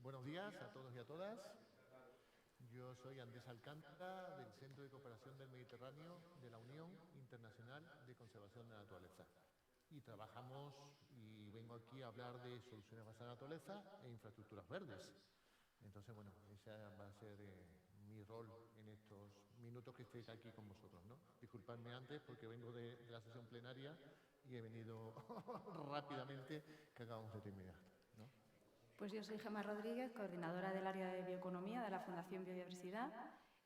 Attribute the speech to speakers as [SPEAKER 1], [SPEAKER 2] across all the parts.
[SPEAKER 1] Buenos días a todos y a todas. Yo soy Andrés Alcántara, del Centro de Cooperación del Mediterráneo de la Unión Internacional de Conservación de la Naturaleza. Y trabajamos, y vengo aquí a hablar de soluciones basadas en la naturaleza e infraestructuras verdes. Entonces, bueno, ese va a ser mi rol en estos minutos que estoy aquí con vosotros, ¿no? Disculpadme antes porque vengo de la sesión plenaria y he venido rápidamente que acabamos de terminar, ¿no?
[SPEAKER 2] Pues yo soy Gemma Rodríguez, coordinadora del área de bioeconomía de la Fundación Biodiversidad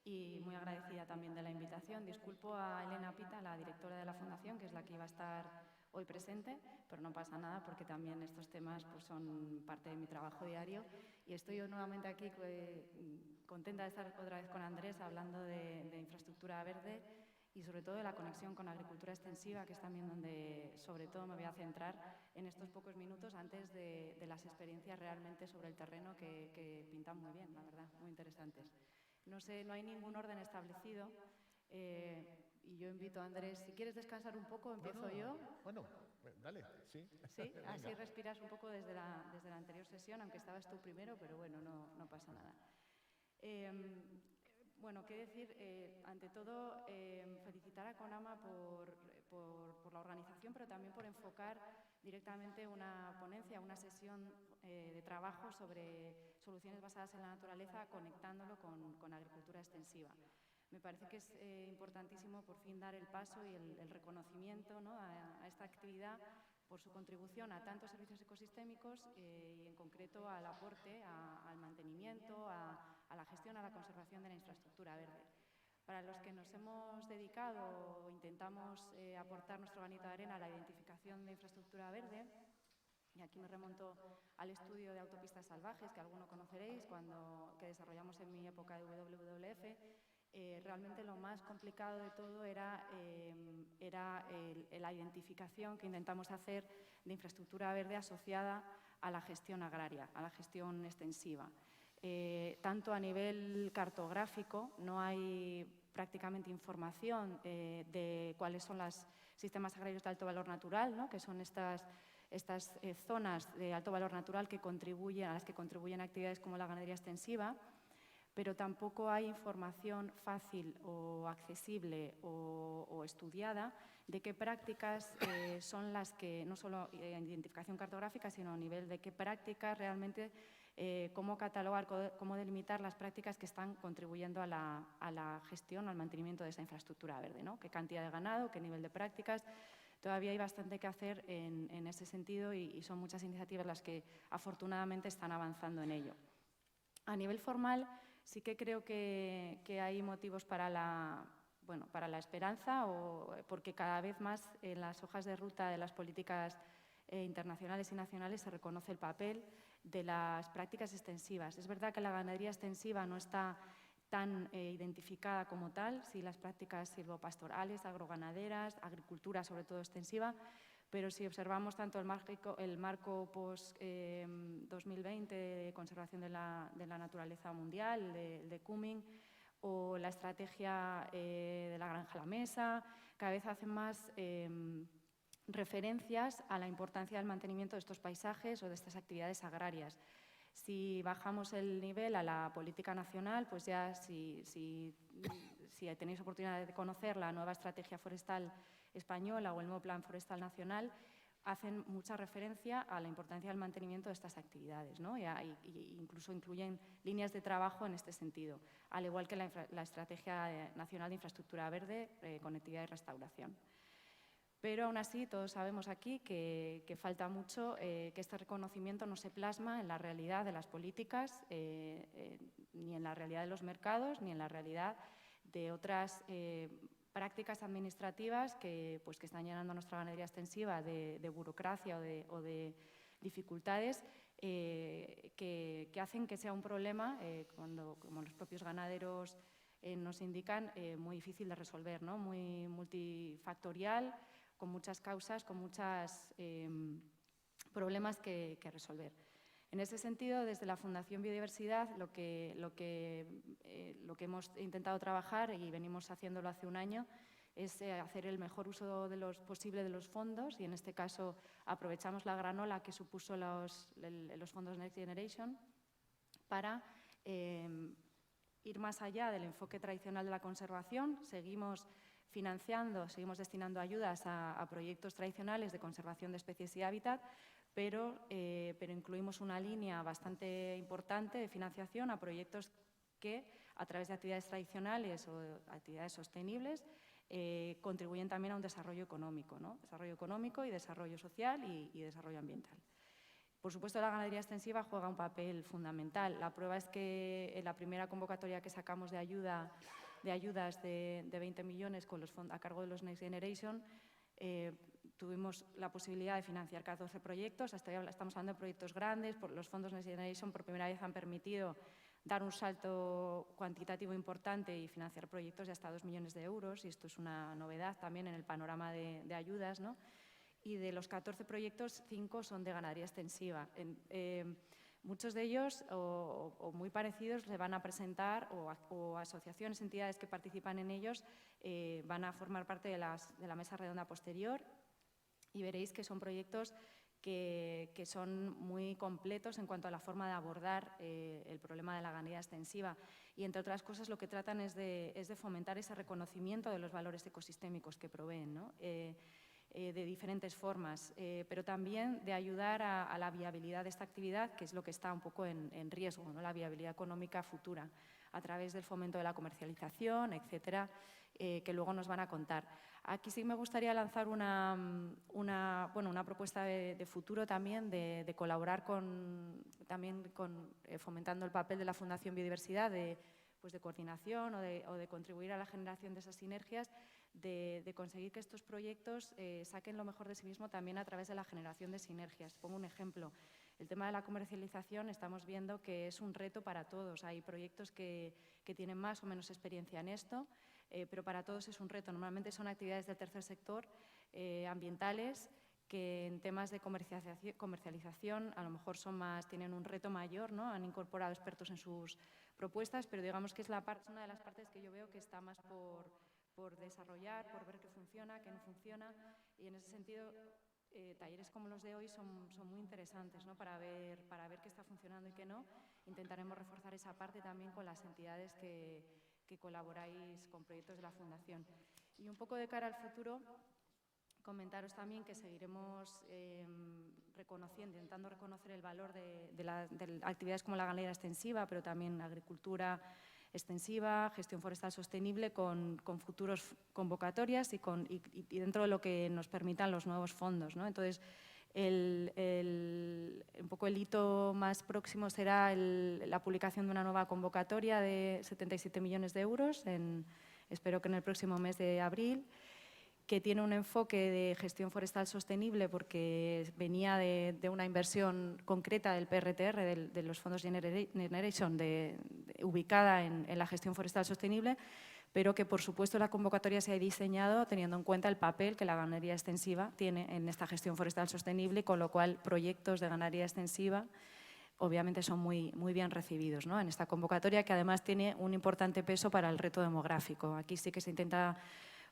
[SPEAKER 2] y muy agradecida también de la invitación. Disculpo a Elena Pita, la directora de la Fundación, que es la que iba a estar hoy presente, pero no pasa nada porque también estos temas pues, son parte de mi trabajo diario. Y estoy yo nuevamente aquí contenta de estar otra vez con Andrés hablando de infraestructura verde y sobre todo de la conexión con la agricultura extensiva, que es también donde sobre todo me voy a centrar en estos pocos minutos antes de las experiencias realmente sobre el terreno que pintan muy bien, la verdad, muy interesantes. No sé, no hay ningún orden establecido y yo invito a Andrés, si quieres descansar un poco, empiezo yo.
[SPEAKER 1] Bueno, dale, sí.
[SPEAKER 2] Sí, así
[SPEAKER 1] Venga.
[SPEAKER 2] respiras un poco desde la anterior sesión, aunque estabas tú primero, pero bueno, no pasa nada. Bueno, qué decir, ante todo, felicitar a CONAMA por la organización, pero también por enfocar directamente una ponencia, una sesión de trabajo sobre soluciones basadas en la naturaleza, conectándolo con agricultura extensiva. Me parece que es importantísimo por fin dar el paso y el reconocimiento, ¿no?, a esta actividad por su contribución a tantos servicios ecosistémicos y en concreto al aporte al mantenimiento, a la gestión, a la conservación de la infraestructura verde. Para los que nos hemos dedicado o intentamos aportar nuestro granito de arena a la identificación de infraestructura verde, y aquí me remonto al estudio de autopistas salvajes, que alguno conoceréis, que desarrollamos en mi época de WWF, realmente lo más complicado de todo era la identificación que intentamos hacer de infraestructura verde asociada a la gestión agraria, a la gestión extensiva. Tanto a nivel cartográfico, no hay prácticamente información de cuáles son los sistemas agrarios de alto valor natural, ¿no?, que son estas zonas de alto valor natural a las que contribuyen actividades como la ganadería extensiva, pero tampoco hay información fácil o accesible o estudiada de qué prácticas son las que, no solo identificación cartográfica, sino a nivel de qué prácticas realmente, cómo catalogar, cómo delimitar las prácticas que están contribuyendo a la gestión, al mantenimiento de esa infraestructura verde, ¿no? Qué cantidad de ganado, qué nivel de prácticas. Todavía hay bastante que hacer en ese sentido y son muchas iniciativas las que afortunadamente están avanzando en ello. A nivel formal, sí que creo que hay motivos para la esperanza, porque cada vez más en las hojas de ruta de las políticas internacionales y nacionales se reconoce el papel de las prácticas extensivas. Es verdad que la ganadería extensiva no está tan identificada como tal, sí las prácticas silvopastorales, agroganaderas, agricultura sobre todo extensiva, pero si observamos tanto el marco post-2020 de conservación de la naturaleza mundial, el de Cumming, o la estrategia de la granja a la mesa, cada vez hacen más referencias a la importancia del mantenimiento de estos paisajes o de estas actividades agrarias. Si bajamos el nivel a la política nacional, pues ya si tenéis oportunidad de conocer la nueva estrategia forestal española o el nuevo plan forestal nacional, hacen mucha referencia a la importancia del mantenimiento de estas actividades, ¿no? Y incluso incluyen líneas de trabajo en este sentido, al igual que la Estrategia Nacional de Infraestructura Verde, Conectividad y Restauración. Pero aún así todos sabemos aquí que falta mucho, que este reconocimiento no se plasma en la realidad de las políticas, ni en la realidad de los mercados, ni en la realidad de otras prácticas administrativas que están llenando nuestra ganadería extensiva de burocracia o de dificultades que hacen que sea un problema, como los propios ganaderos nos indican, muy difícil de resolver, ¿no? Muy multifactorial, con muchas causas, con muchos problemas que resolver. En ese sentido, desde la Fundación Biodiversidad, lo que hemos intentado trabajar, y venimos haciéndolo hace un año, es hacer el mejor uso posible de los fondos, y en este caso aprovechamos la gran ola que supuso los fondos Next Generation para ir más allá del enfoque tradicional de la conservación. Seguimos financiando, seguimos destinando ayudas a proyectos tradicionales de conservación de especies y hábitat, pero incluimos una línea bastante importante de financiación a proyectos que, a través de actividades tradicionales o actividades sostenibles, contribuyen también a un desarrollo económico, ¿no? Desarrollo económico y desarrollo social y desarrollo ambiental. Por supuesto, la ganadería extensiva juega un papel fundamental. La prueba es que en la primera convocatoria que sacamos de ayudas de 20 millones con los fondos a cargo de los Next Generation, tuvimos la posibilidad de financiar 14 proyectos. Estamos hablando de proyectos grandes. Los fondos Next Generation por primera vez han permitido dar un salto cuantitativo importante y financiar proyectos de hasta 2 millones de euros, y esto es una novedad también en el panorama de ayudas, ¿no? Y de los 14 proyectos, 5 son de ganadería extensiva. Muchos de ellos, o muy parecidos, se van a presentar, o asociaciones, entidades que participan en ellos, van a formar parte de la mesa redonda posterior, y veréis que son proyectos que son muy completos en cuanto a la forma de abordar el problema de la ganadería extensiva. Y, entre otras cosas, lo que tratan es de fomentar ese reconocimiento de los valores ecosistémicos que proveen, ¿no? De diferentes formas, pero también de ayudar a la viabilidad de esta actividad, que es lo que está un poco en riesgo, ¿no? La viabilidad económica futura, a través del fomento de la comercialización, etcétera, que luego nos van a contar. Aquí sí me gustaría lanzar una propuesta de futuro también, de colaborar fomentando el papel de la Fundación Biodiversidad, de coordinación o de contribuir a la generación de esas sinergias, de conseguir que estos proyectos saquen lo mejor de sí mismo también a través de la generación de sinergias. Pongo un ejemplo. El tema de la comercialización estamos viendo que es un reto para todos. Hay proyectos que tienen más o menos experiencia en esto, pero para todos es un reto. Normalmente son actividades del tercer sector, ambientales, que en temas de comercialización a lo mejor tienen un reto mayor, ¿no? Han incorporado expertos en sus propuestas, pero digamos que es una de las partes que yo veo que está más por desarrollar, por ver qué funciona, qué no funciona, y en ese sentido talleres como los de hoy son muy interesantes, ¿no? para ver qué está funcionando y qué no. Intentaremos reforzar esa parte también con las entidades que colaboráis con proyectos de la Fundación. Y un poco de cara al futuro, comentaros también que seguiremos intentando reconocer el valor de actividades como la ganadería extensiva, pero también agricultura extensiva, gestión forestal sostenible, con futuros convocatorias y dentro de lo que nos permitan los nuevos fondos, ¿no? Entonces, un poco el hito más próximo será la publicación de una nueva convocatoria de 77 millones de euros, espero que en el próximo mes de abril, que tiene un enfoque de gestión forestal sostenible porque venía de una inversión concreta del PRTR, de los fondos Generation, ubicada en la gestión forestal sostenible, pero que, por supuesto, la convocatoria se ha diseñado teniendo en cuenta el papel que la ganadería extensiva tiene en esta gestión forestal sostenible, con lo cual proyectos de ganadería extensiva obviamente son muy bien recibidos, ¿no? En esta convocatoria, que además tiene un importante peso para el reto demográfico. Aquí sí que se intenta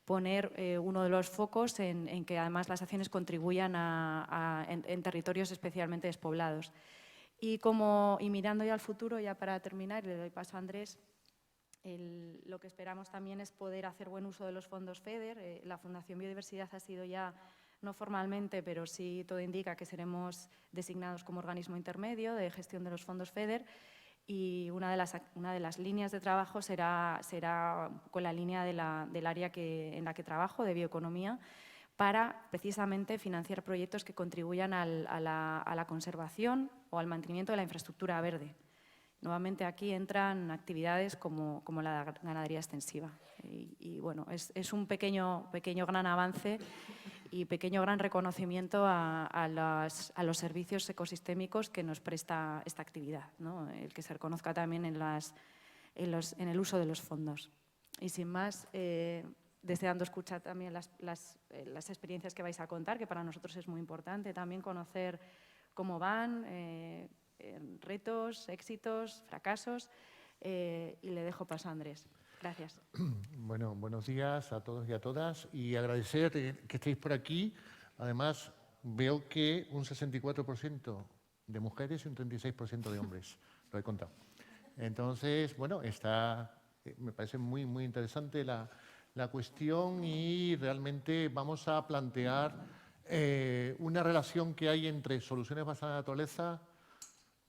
[SPEAKER 2] poner uno de los focos en que además las acciones contribuyan en territorios especialmente despoblados. Y mirando ya al futuro, ya para terminar, le doy paso a Andrés, lo que esperamos también es poder hacer buen uso de los fondos FEDER. La Fundación Biodiversidad ha sido ya, no formalmente, pero sí todo indica que seremos designados como organismo intermedio de gestión de los fondos FEDER, y una de las líneas de trabajo será con la línea del área en la que trabajo, de bioeconomía, para precisamente financiar proyectos que contribuyan a la conservación o al mantenimiento de la infraestructura verde. Nuevamente aquí entran actividades como la ganadería extensiva. Y bueno, es un pequeño gran avance y pequeño gran reconocimiento a los servicios ecosistémicos que nos presta esta actividad, ¿no? El que se reconozca también en el uso de los fondos. Y sin más, deseando escuchar también las experiencias que vais a contar, que para nosotros es muy importante también conocer cómo van, retos, éxitos, fracasos, y le dejo paso a Andrés. Gracias.
[SPEAKER 1] Bueno, buenos días a todos y a todas, y agradecer que estéis por aquí. Además, veo que un 64% de mujeres y un 36% de hombres, lo he contado. Entonces, bueno, me parece muy, muy interesante la cuestión y realmente vamos a plantear una relación que hay entre soluciones basadas en la naturaleza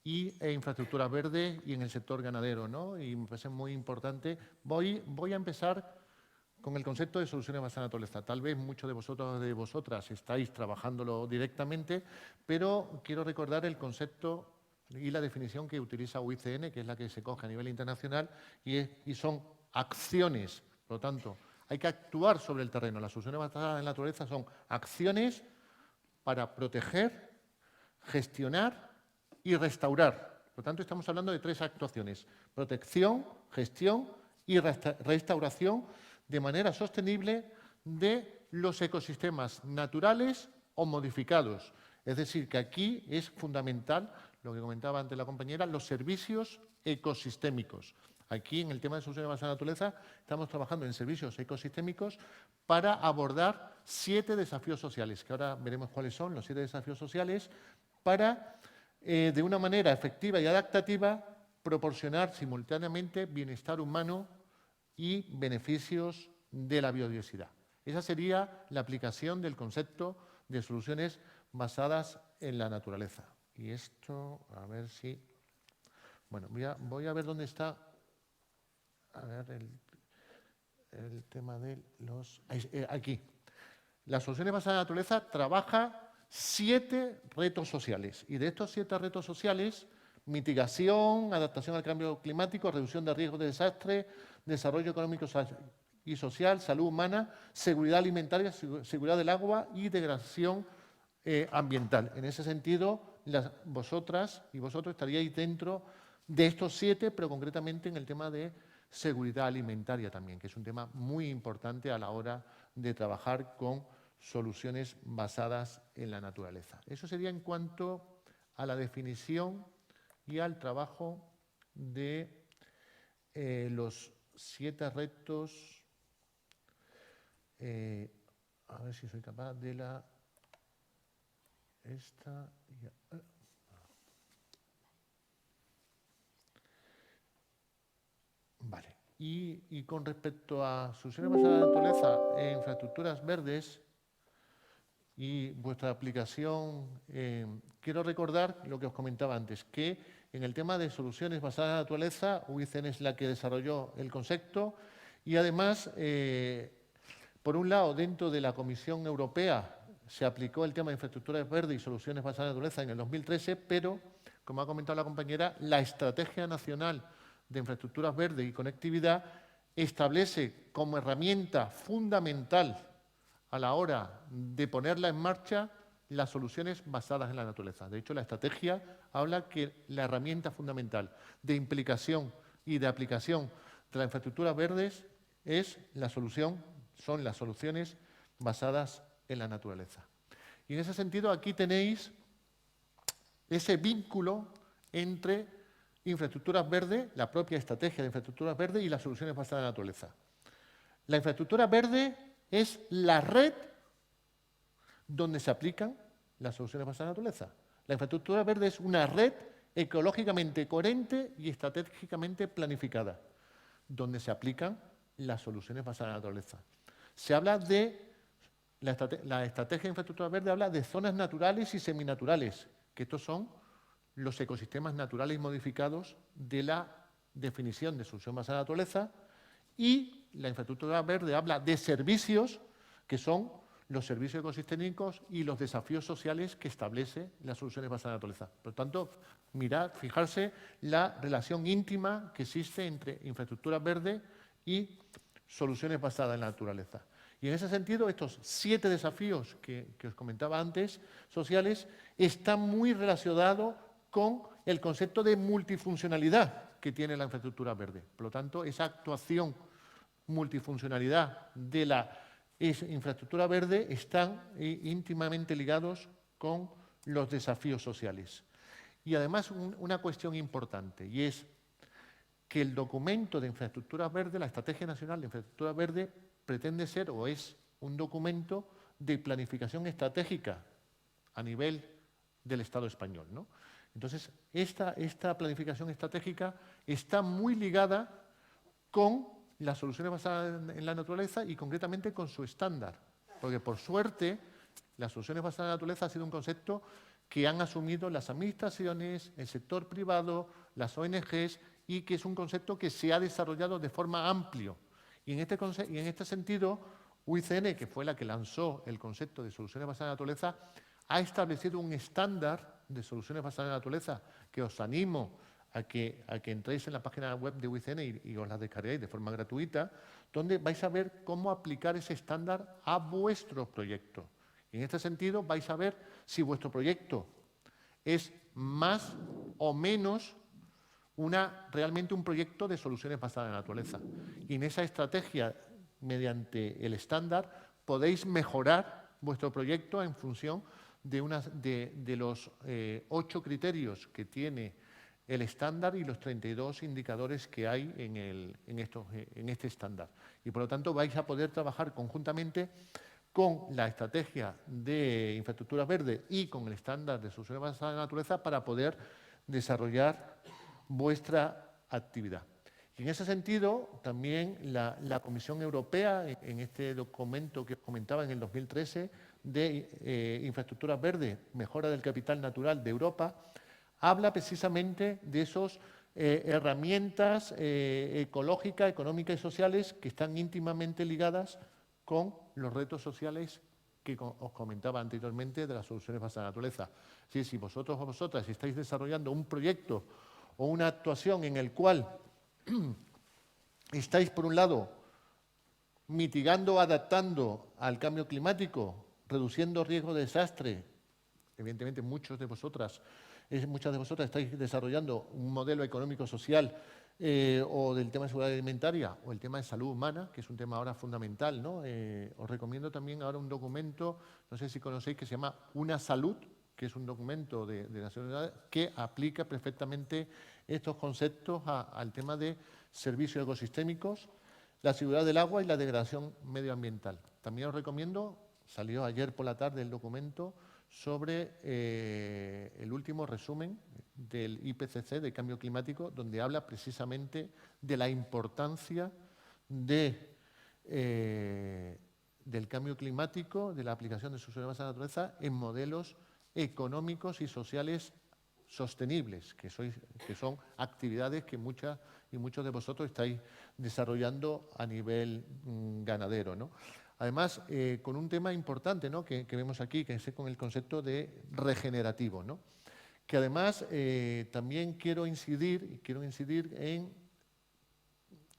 [SPEAKER 1] e infraestructura verde y en el sector ganadero, ¿no? Y me parece muy importante. Voy a empezar con el concepto de soluciones basadas en la naturaleza. Tal vez muchos de vosotros o de vosotras estáis trabajándolo directamente, pero quiero recordar el concepto y la definición que utiliza UICN, que es la que se coge a nivel internacional, y son acciones. Por lo tanto, hay que actuar sobre el terreno. Las soluciones basadas en la naturaleza son acciones para proteger, gestionar y restaurar. Por lo tanto, estamos hablando de 3 actuaciones: protección, gestión y restauración de manera sostenible de los ecosistemas naturales o modificados. Es decir, que aquí es fundamental, lo que comentaba antes la compañera, los servicios ecosistémicos. Aquí, en el tema de soluciones basadas en la naturaleza, estamos trabajando en servicios ecosistémicos para abordar 7 desafíos sociales, que ahora veremos cuáles son los 7 desafíos sociales, para, de una manera efectiva y adaptativa, proporcionar simultáneamente bienestar humano y beneficios de la biodiversidad. Esa sería la aplicación del concepto de soluciones basadas en la naturaleza. Y esto, a ver si... Bueno, voy a ver dónde está... A ver, el tema de los... Aquí. Las soluciones basadas en la naturaleza trabaja 7 retos sociales. Y de estos 7 retos sociales, mitigación, adaptación al cambio climático, reducción de riesgos de desastre, desarrollo económico y social, salud humana, seguridad alimentaria, seguridad del agua y degradación ambiental. En ese sentido, vosotras y vosotros estaríais dentro de estos 7, pero concretamente en el tema de seguridad alimentaria también, que es un tema muy importante a la hora de trabajar con soluciones basadas en la naturaleza. Eso sería en cuanto a la definición y al trabajo de los 7 retos. A ver si soy capaz de la... Esta... Vale. Y con respecto a soluciones basadas en la naturaleza e infraestructuras verdes y vuestra aplicación, quiero recordar lo que os comentaba antes, que en el tema de soluciones basadas en la naturaleza, UICN es la que desarrolló el concepto y además, por un lado, dentro de la Comisión Europea se aplicó el tema de infraestructuras verdes y soluciones basadas en la naturaleza en el 2013, pero, como ha comentado la compañera, la Estrategia Nacional de Infraestructuras Verdes y Conectividad establece como herramienta fundamental a la hora de ponerla en marcha las soluciones basadas en la naturaleza. De hecho, la estrategia habla que la herramienta fundamental de implicación y de aplicación de las infraestructuras verdes son las soluciones basadas en la naturaleza. Y en ese sentido, aquí tenéis ese vínculo entre infraestructuras verdes, la propia estrategia de infraestructuras verdes y las soluciones basadas en la naturaleza. La infraestructura verde es la red donde se aplican las soluciones basadas en la naturaleza. La infraestructura verde es una red ecológicamente coherente y estratégicamente planificada, donde se aplican las soluciones basadas en la naturaleza. Se habla de, la estrategia de infraestructura verde habla de zonas naturales y seminaturales, que estos son los ecosistemas naturales modificados de la definición de solución basada en la naturaleza, y la infraestructura verde habla de servicios, que son los servicios ecosistémicos y los desafíos sociales que establece las soluciones basadas en la naturaleza. Por lo tanto, fijarse la relación íntima que existe entre infraestructura verde y soluciones basadas en la naturaleza. Y en ese sentido, estos 7 desafíos que os comentaba antes, sociales, están muy relacionados con el concepto de multifuncionalidad que tiene la infraestructura verde. Por lo tanto, esa actuación, multifuncionalidad de la infraestructura verde están íntimamente ligados con los desafíos sociales. Y además, una cuestión importante, y es que el documento de infraestructuras verdes, la Estrategia Nacional de Infraestructuras Verdes, pretende ser o es un documento de planificación estratégica a nivel del Estado español, ¿no? Entonces, esta planificación estratégica está muy ligada con las soluciones basadas en la naturaleza y concretamente con su estándar. Porque, por suerte, las soluciones basadas en la naturaleza ha sido un concepto que han asumido las administraciones, el sector privado, las ONGs, y que es un concepto que se ha desarrollado de forma amplia. Y en este sentido, UICN, que fue la que lanzó el concepto de soluciones basadas en la naturaleza, ha establecido un estándar de soluciones basadas en la naturaleza que os animo a que entréis en la página web de UICN y os la descarguéis de forma gratuita, donde vais a ver cómo aplicar ese estándar a vuestro proyecto. Y en este sentido vais a ver si vuestro proyecto es más o menos realmente un proyecto de soluciones basadas en la naturaleza. Y en esa estrategia, mediante el estándar, podéis mejorar vuestro proyecto en función de los 8 criterios que tiene el estándar y los 32 indicadores que hay en este estándar. Y por lo tanto vais a poder trabajar conjuntamente con la estrategia de infraestructuras verdes y con el estándar de soluciones basadas en la naturaleza para poder desarrollar vuestra actividad. Y en ese sentido, también la Comisión Europea, en este documento que os comentaba en el 2013, de infraestructuras verdes, mejora del capital natural de Europa, habla precisamente de esas herramientas ecológicas, económicas y sociales que están íntimamente ligadas con los retos sociales que os comentaba anteriormente de las soluciones basadas en la naturaleza. Si vosotros o vosotras estáis desarrollando un proyecto o una actuación en el cual estáis, por un lado, mitigando o adaptando al cambio climático, reduciendo riesgo de desastre, evidentemente muchas de vosotras estáis desarrollando un modelo económico-social o del tema de seguridad alimentaria o el tema de salud humana, que es un tema ahora fundamental, ¿no? Os recomiendo también ahora un documento, no sé si conocéis, que se llama Una Salud, que es un documento de Naciones Unidas que aplica perfectamente estos conceptos al tema de servicios ecosistémicos, la seguridad del agua y la degradación medioambiental. También os recomiendo, salió ayer por la tarde el documento sobre el último resumen del IPCC, de cambio climático, donde habla precisamente de la importancia del cambio climático, de la aplicación de soluciones basadas en la naturaleza en modelos económicos y sociales sostenibles, que son actividades que muchas y muchos de vosotros estáis desarrollando a nivel ganadero, ¿no? Además, con un tema importante, ¿no?, que vemos aquí, que es con el concepto de regenerativo, ¿no? Que además también quiero incidir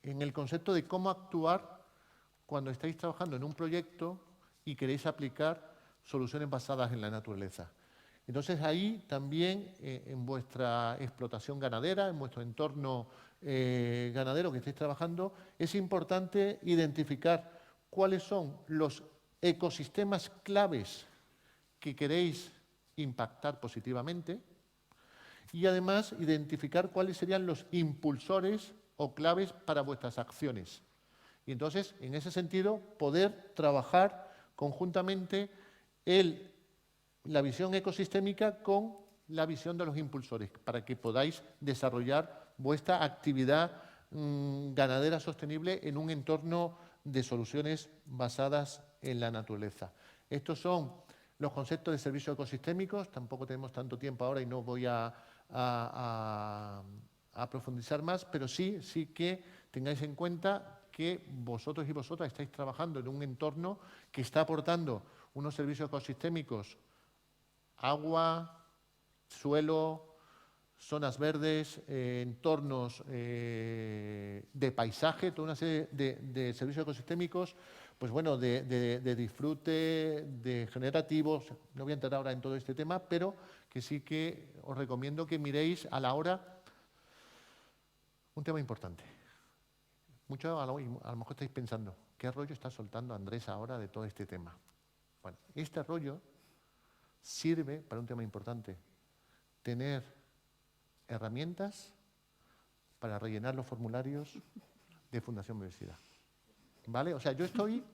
[SPEAKER 1] en el concepto de cómo actuar cuando estáis trabajando en un proyecto y queréis aplicar soluciones basadas en la naturaleza. Entonces, ahí también, en vuestra explotación ganadera, en vuestro entorno ganadero que estáis trabajando, es importante identificar cuáles son los ecosistemas claves que queréis impactar positivamente y, además, identificar cuáles serían los impulsores o claves para vuestras acciones. Y entonces, en ese sentido, poder trabajar conjuntamente la visión ecosistémica con la visión de los impulsores, para que podáis desarrollar vuestra actividad ganadera sostenible en un entorno de soluciones basadas en la naturaleza. Estos son los conceptos de servicios ecosistémicos. Tampoco tenemos tanto tiempo ahora y no voy a profundizar más, pero sí que tengáis en cuenta que vosotros y vosotras estáis trabajando en un entorno que está aportando unos servicios ecosistémicos: agua, suelo, zonas verdes, entornos de paisaje, toda una serie de servicios ecosistémicos, pues bueno, de disfrute, de generativos. No voy a entrar ahora en todo este tema, pero que sí que os recomiendo que miréis a la hora un tema importante. Muchos a lo mejor estáis pensando, ¿qué rollo está soltando Andrés ahora de todo este tema? Bueno, este rollo sirve para un tema importante: tener herramientas para rellenar los formularios de Fundación Biodiversidad. ¿Vale? O sea,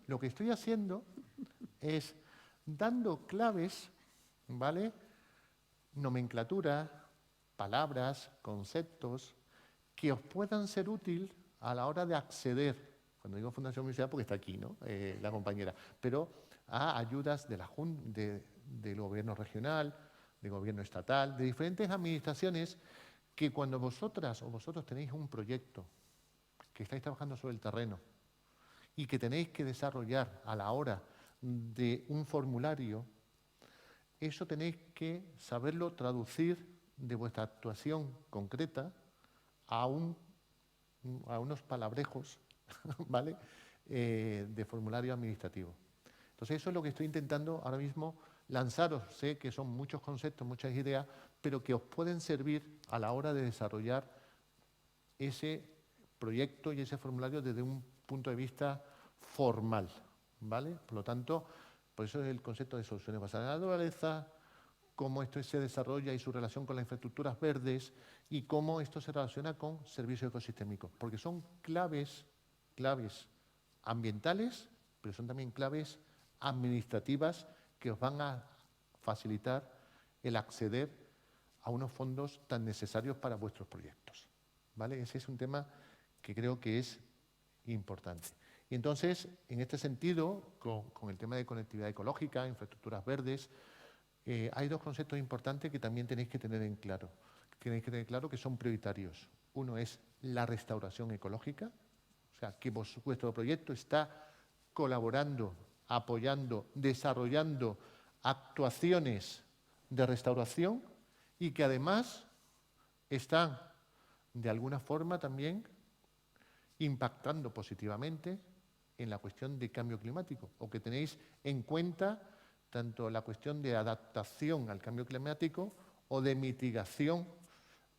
[SPEAKER 1] lo que estoy haciendo es dando claves, ¿vale?, nomenclatura, palabras, conceptos que os puedan ser útil a la hora de acceder, cuando digo Fundación Universidad porque está aquí, ¿no? La compañera, pero a ayudas de del gobierno regional, del gobierno estatal, de diferentes administraciones que cuando vosotras o vosotros tenéis un proyecto que estáis trabajando sobre el terreno y que tenéis que desarrollar a la hora de un formulario, eso tenéis que saberlo traducir de vuestra actuación concreta a unos palabrejos, ¿vale? De formulario administrativo. Entonces, eso es lo que estoy intentando ahora mismo lanzaros. Sé que son muchos conceptos, muchas ideas, pero que os pueden servir a la hora de desarrollar ese proyecto y ese formulario desde un punto de vista formal, ¿vale? Por lo tanto, por eso es el concepto de soluciones basadas en la naturaleza, cómo esto se desarrolla y su relación con las infraestructuras verdes y cómo esto se relaciona con servicios ecosistémicos, porque son claves ambientales, pero son también claves administrativas que os van a facilitar el acceder a unos fondos tan necesarios para vuestros proyectos, ¿vale? Ese es un tema que creo que es importante. Y entonces, en este sentido, con el tema de conectividad ecológica, infraestructuras verdes, hay dos conceptos importantes que también tenéis que tener en claro. Tenéis que tener claro que son prioritarios. Uno es la restauración ecológica, o sea, que vuestro proyecto está colaborando, apoyando, desarrollando actuaciones de restauración y que además están de alguna forma también impactando positivamente en la cuestión de cambio climático, o que tenéis en cuenta tanto la cuestión de adaptación al cambio climático o de mitigación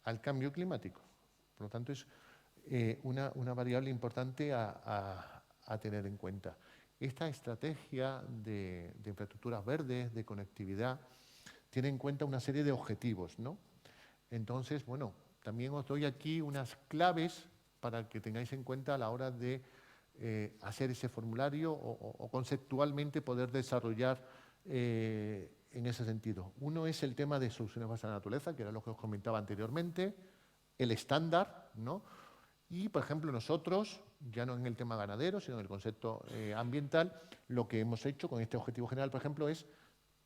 [SPEAKER 1] al cambio climático. Por lo tanto, es una variable importante a tener en cuenta. Esta estrategia de infraestructuras verdes, de conectividad, tiene en cuenta una serie de objetivos, ¿no? Entonces, bueno, también os doy aquí unas claves para que tengáis en cuenta a la hora de hacer ese formulario o conceptualmente poder desarrollar en ese sentido. Uno es el tema de soluciones basadas en la naturaleza, que era lo que os comentaba anteriormente, el estándar, ¿no? Y, por ejemplo, nosotros, ya no en el tema ganadero, sino en el concepto ambiental, lo que hemos hecho con este objetivo general, por ejemplo, es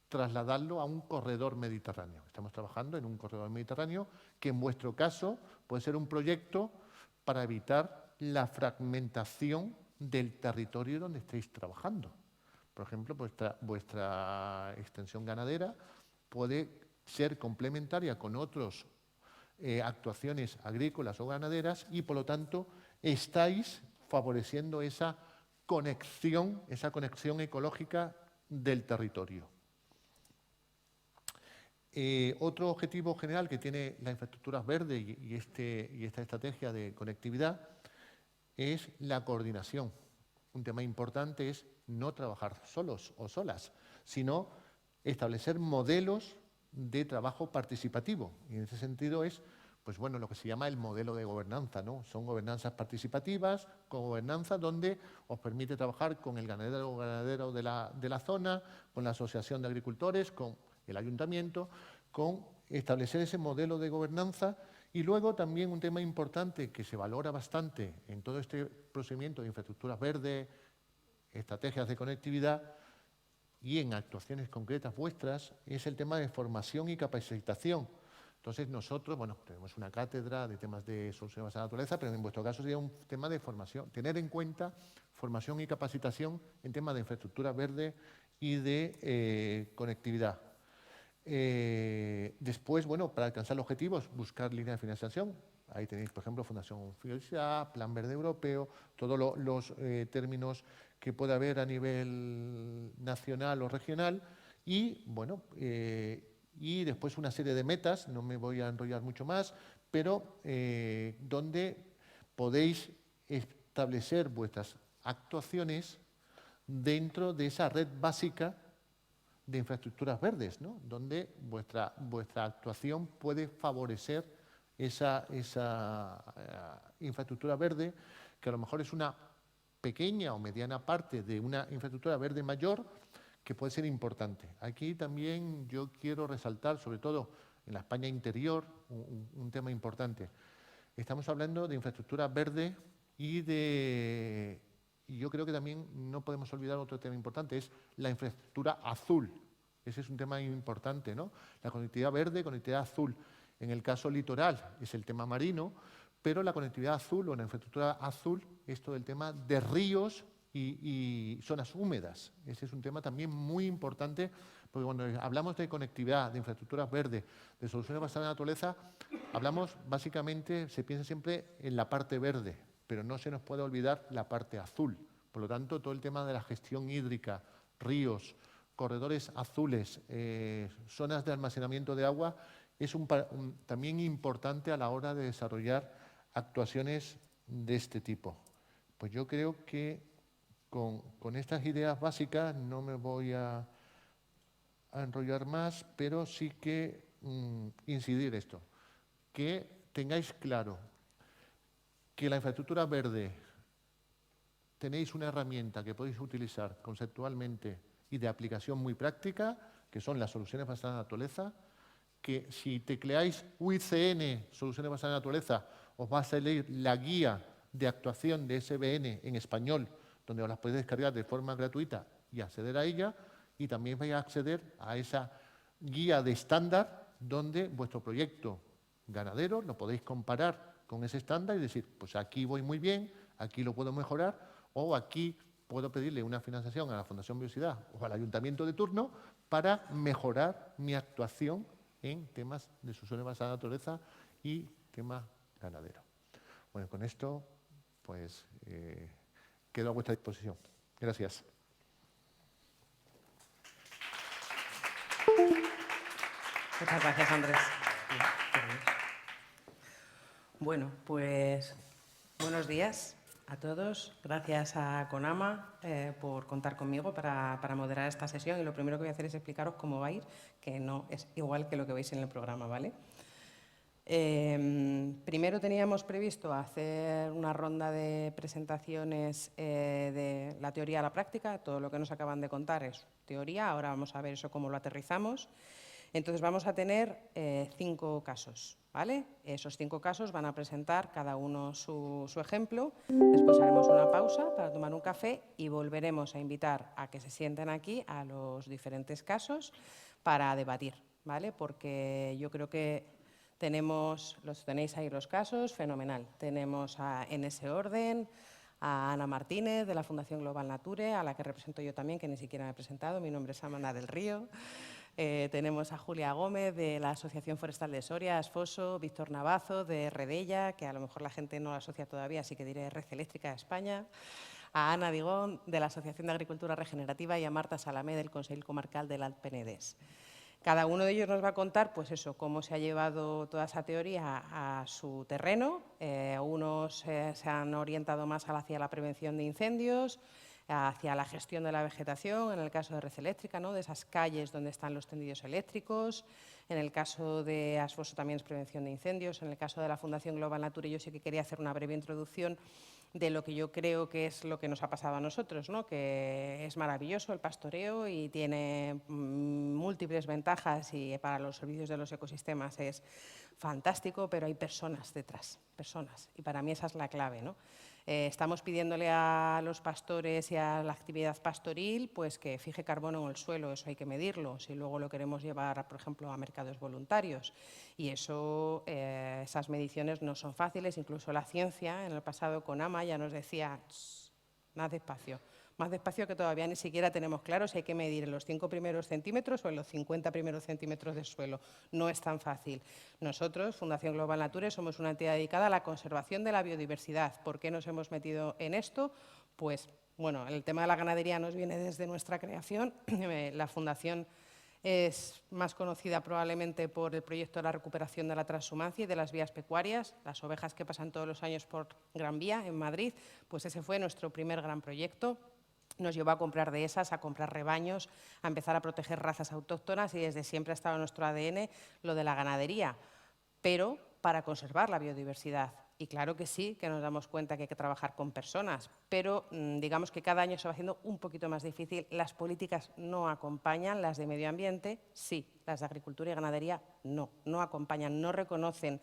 [SPEAKER 1] trasladarlo a un corredor mediterráneo. Estamos trabajando en un corredor mediterráneo que, en vuestro caso, puede ser un proyecto para evitar la fragmentación del territorio donde estéis trabajando. Por ejemplo, vuestra extensión ganadera puede ser complementaria con otras actuaciones agrícolas o ganaderas y, por lo tanto, estáis favoreciendo esa conexión ecológica del territorio. Otro objetivo general que tiene las infraestructuras verdes y esta estrategia de conectividad es la coordinación. Un tema importante es no trabajar solos o solas, sino establecer modelos de trabajo participativo. Y en ese sentido es, pues bueno, lo que se llama el modelo de gobernanza, ¿no? Son gobernanzas participativas, con gobernanza donde os permite trabajar con el ganadero o ganadero de la zona, con la asociación de agricultores, con el ayuntamiento, con establecer ese modelo de gobernanza. Y luego también un tema importante que se valora bastante en todo este procedimiento de infraestructuras verdes, estrategias de conectividad y en actuaciones concretas vuestras, es el tema de formación y capacitación. Entonces nosotros, bueno, tenemos una cátedra de temas de soluciones basadas en la naturaleza, pero en vuestro caso sería un tema de formación, tener en cuenta formación y capacitación en temas de infraestructura verde y de conectividad. Después, bueno, para alcanzar los objetivos, buscar líneas de financiación. Ahí tenéis, por ejemplo, Fundación Universidad, Plan Verde Europeo, todos los términos que puede haber a nivel nacional o regional. Y, bueno, y después una serie de metas, no me voy a enrollar mucho más, pero donde podéis establecer vuestras actuaciones dentro de esa red básica de infraestructuras verdes, ¿no? Donde vuestra actuación puede favorecer esa infraestructura verde, que a lo mejor es una pequeña o mediana parte de una infraestructura verde mayor, que puede ser importante. Aquí también yo quiero resaltar, sobre todo en la España interior, un tema importante. Estamos hablando de infraestructura verde y yo creo que también no podemos olvidar otro tema importante, es la infraestructura azul. Ese es un tema importante, ¿no? La conectividad verde, conectividad azul. En el caso litoral es el tema marino, pero la conectividad azul o la infraestructura azul es todo el tema de ríos y zonas húmedas. Ese es un tema también muy importante, porque cuando hablamos de conectividad, de infraestructuras verdes, de soluciones basadas en la naturaleza, hablamos básicamente, se piensa siempre en la parte verde, pero no se nos puede olvidar la parte azul. Por lo tanto, todo el tema de la gestión hídrica, ríos, corredores azules, zonas de almacenamiento de agua, es también importante a la hora de desarrollar actuaciones de este tipo. Pues yo creo que con estas ideas básicas no me voy a enrollar más, pero sí que incidir esto, que tengáis claro que la infraestructura verde tenéis una herramienta que podéis utilizar conceptualmente y de aplicación muy práctica, que son las soluciones basadas en la naturaleza, que si tecleáis UICN, soluciones basadas en la naturaleza, os va a salir la guía de actuación de SBN en español, donde os las podéis descargar de forma gratuita y acceder a ella, y también vais a acceder a esa guía de estándar donde vuestro proyecto ganadero lo podéis comparar con ese estándar y decir, pues aquí voy muy bien, aquí lo puedo mejorar, o aquí puedo pedirle una financiación a la Fundación Biodiversidad o al Ayuntamiento de turno para mejorar mi actuación en temas de soluciones basadas en la naturaleza y temas ganaderos. Bueno, con esto, pues, quedo a vuestra disposición. Gracias.
[SPEAKER 3] Muchas gracias, Andrés. Bueno, pues buenos días a todos. Gracias a CONAMA por contar conmigo para moderar esta sesión. Y lo primero que voy a hacer es explicaros cómo va a ir, que no es igual que lo que veis en el programa, ¿vale? Primero teníamos previsto hacer una ronda de presentaciones de la teoría a la práctica. Todo lo que nos acaban de contar es teoría. Ahora vamos a ver eso cómo lo aterrizamos. Entonces vamos a tener 5 casos, ¿vale? Esos 5 casos van a presentar cada uno su ejemplo. Después haremos una pausa para tomar un café y volveremos a invitar a que se sienten aquí a los diferentes casos para debatir, ¿vale? Porque yo creo que tenéis ahí los casos, fenomenal. Tenemos en ese orden a Ana Martínez, de la Fundación Global Nature, a la que represento yo también, que ni siquiera me he presentado. Mi nombre es Amanda del Río. Tenemos a Julia Gómez, de la Asociación Forestal de Soria, Asfoso, Víctor Navazo, de Redella, que a lo mejor la gente no la asocia todavía, así que diré Red Eléctrica de España, a Ana Digón, de la Asociación de Agricultura Regenerativa, y a Marta Salamé, del Consell Comarcal del Alt Penedès. Cada uno de ellos nos va a contar, pues eso, cómo se ha llevado toda esa teoría a su terreno. Unos se han orientado más hacia la prevención de incendios, hacia la gestión de la vegetación, en el caso de Red Eléctrica, ¿no? De esas calles donde están los tendidos eléctricos. En el caso de Asfoso también es prevención de incendios. En el caso de la Fundación Global Nature yo sí que quería hacer una breve introducción de lo que yo creo que es lo que nos ha pasado a nosotros, ¿no? Que es maravilloso el pastoreo y tiene múltiples ventajas y para los servicios de los ecosistemas es fantástico, pero hay personas detrás, personas, y para mí esa es la clave, ¿no? Estamos pidiéndole a los pastores y a la actividad pastoril pues que fije carbono en el suelo, eso hay que medirlo, si luego lo queremos llevar, por ejemplo, a mercados voluntarios. Y eso, esas mediciones no son fáciles, incluso la ciencia, en el pasado CONAMA ya nos decía, más despacio que todavía ni siquiera tenemos claro si hay que medir en los 5 primeros centímetros o en los 50 primeros centímetros de suelo. No es tan fácil. Nosotros, Fundación Global Nature, somos una entidad dedicada a la conservación de la biodiversidad. ¿Por qué nos hemos metido en esto? Pues, bueno, el tema de la ganadería nos viene desde nuestra creación. La Fundación es más conocida probablemente por el proyecto de la recuperación de la transhumancia y de las vías pecuarias, las ovejas que pasan todos los años por Gran Vía, en Madrid, pues ese fue nuestro primer gran proyecto. Nos llevó a comprar dehesas, a comprar rebaños, a empezar a proteger razas autóctonas y desde siempre ha estado en nuestro ADN lo de la ganadería, pero para conservar la biodiversidad. Y claro que sí, que nos damos cuenta que hay que trabajar con personas, pero digamos que cada año se va haciendo un poquito más difícil. Las políticas no acompañan, las de medio ambiente sí, las de agricultura y ganadería no acompañan, no reconocen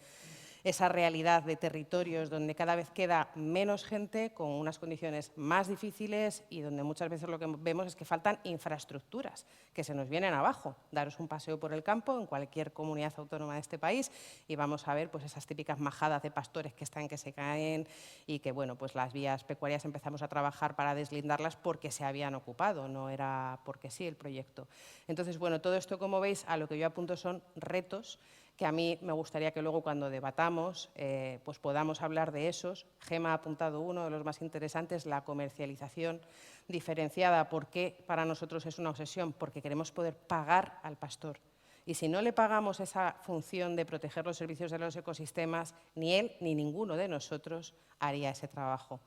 [SPEAKER 3] esa realidad de territorios donde cada vez queda menos gente con unas condiciones más difíciles y donde muchas veces lo que vemos es que faltan infraestructuras que se nos vienen abajo. Daros un paseo por el campo en cualquier comunidad autónoma de este país y vamos a ver pues, esas típicas majadas de pastores que están que se caen y que bueno, pues las vías pecuarias empezamos a trabajar para deslindarlas porque se habían ocupado, no era porque sí el proyecto. Entonces, bueno, todo esto, como veis, a lo que yo apunto son retos que a mí me gustaría que luego cuando debatamos pues podamos hablar de esos. Gema ha apuntado uno de los más interesantes, la comercialización diferenciada. ¿Por qué para nosotros es una obsesión? Porque queremos poder pagar al pastor. Y si no le pagamos esa función de proteger los servicios de los ecosistemas, ni él ni ninguno de nosotros haría ese trabajo.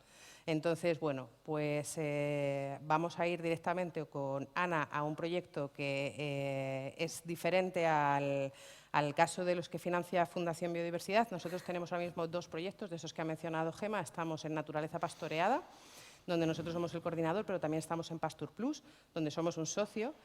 [SPEAKER 3] Entonces, bueno, pues vamos a ir directamente con Ana a un proyecto que es diferente al caso de los que financia Fundación Biodiversidad. Nosotros tenemos ahora mismo 2 proyectos de esos que ha mencionado Gema. Estamos en Naturaleza Pastoreada, donde nosotros somos el coordinador, pero también estamos en Pasture Plus, donde somos un socio.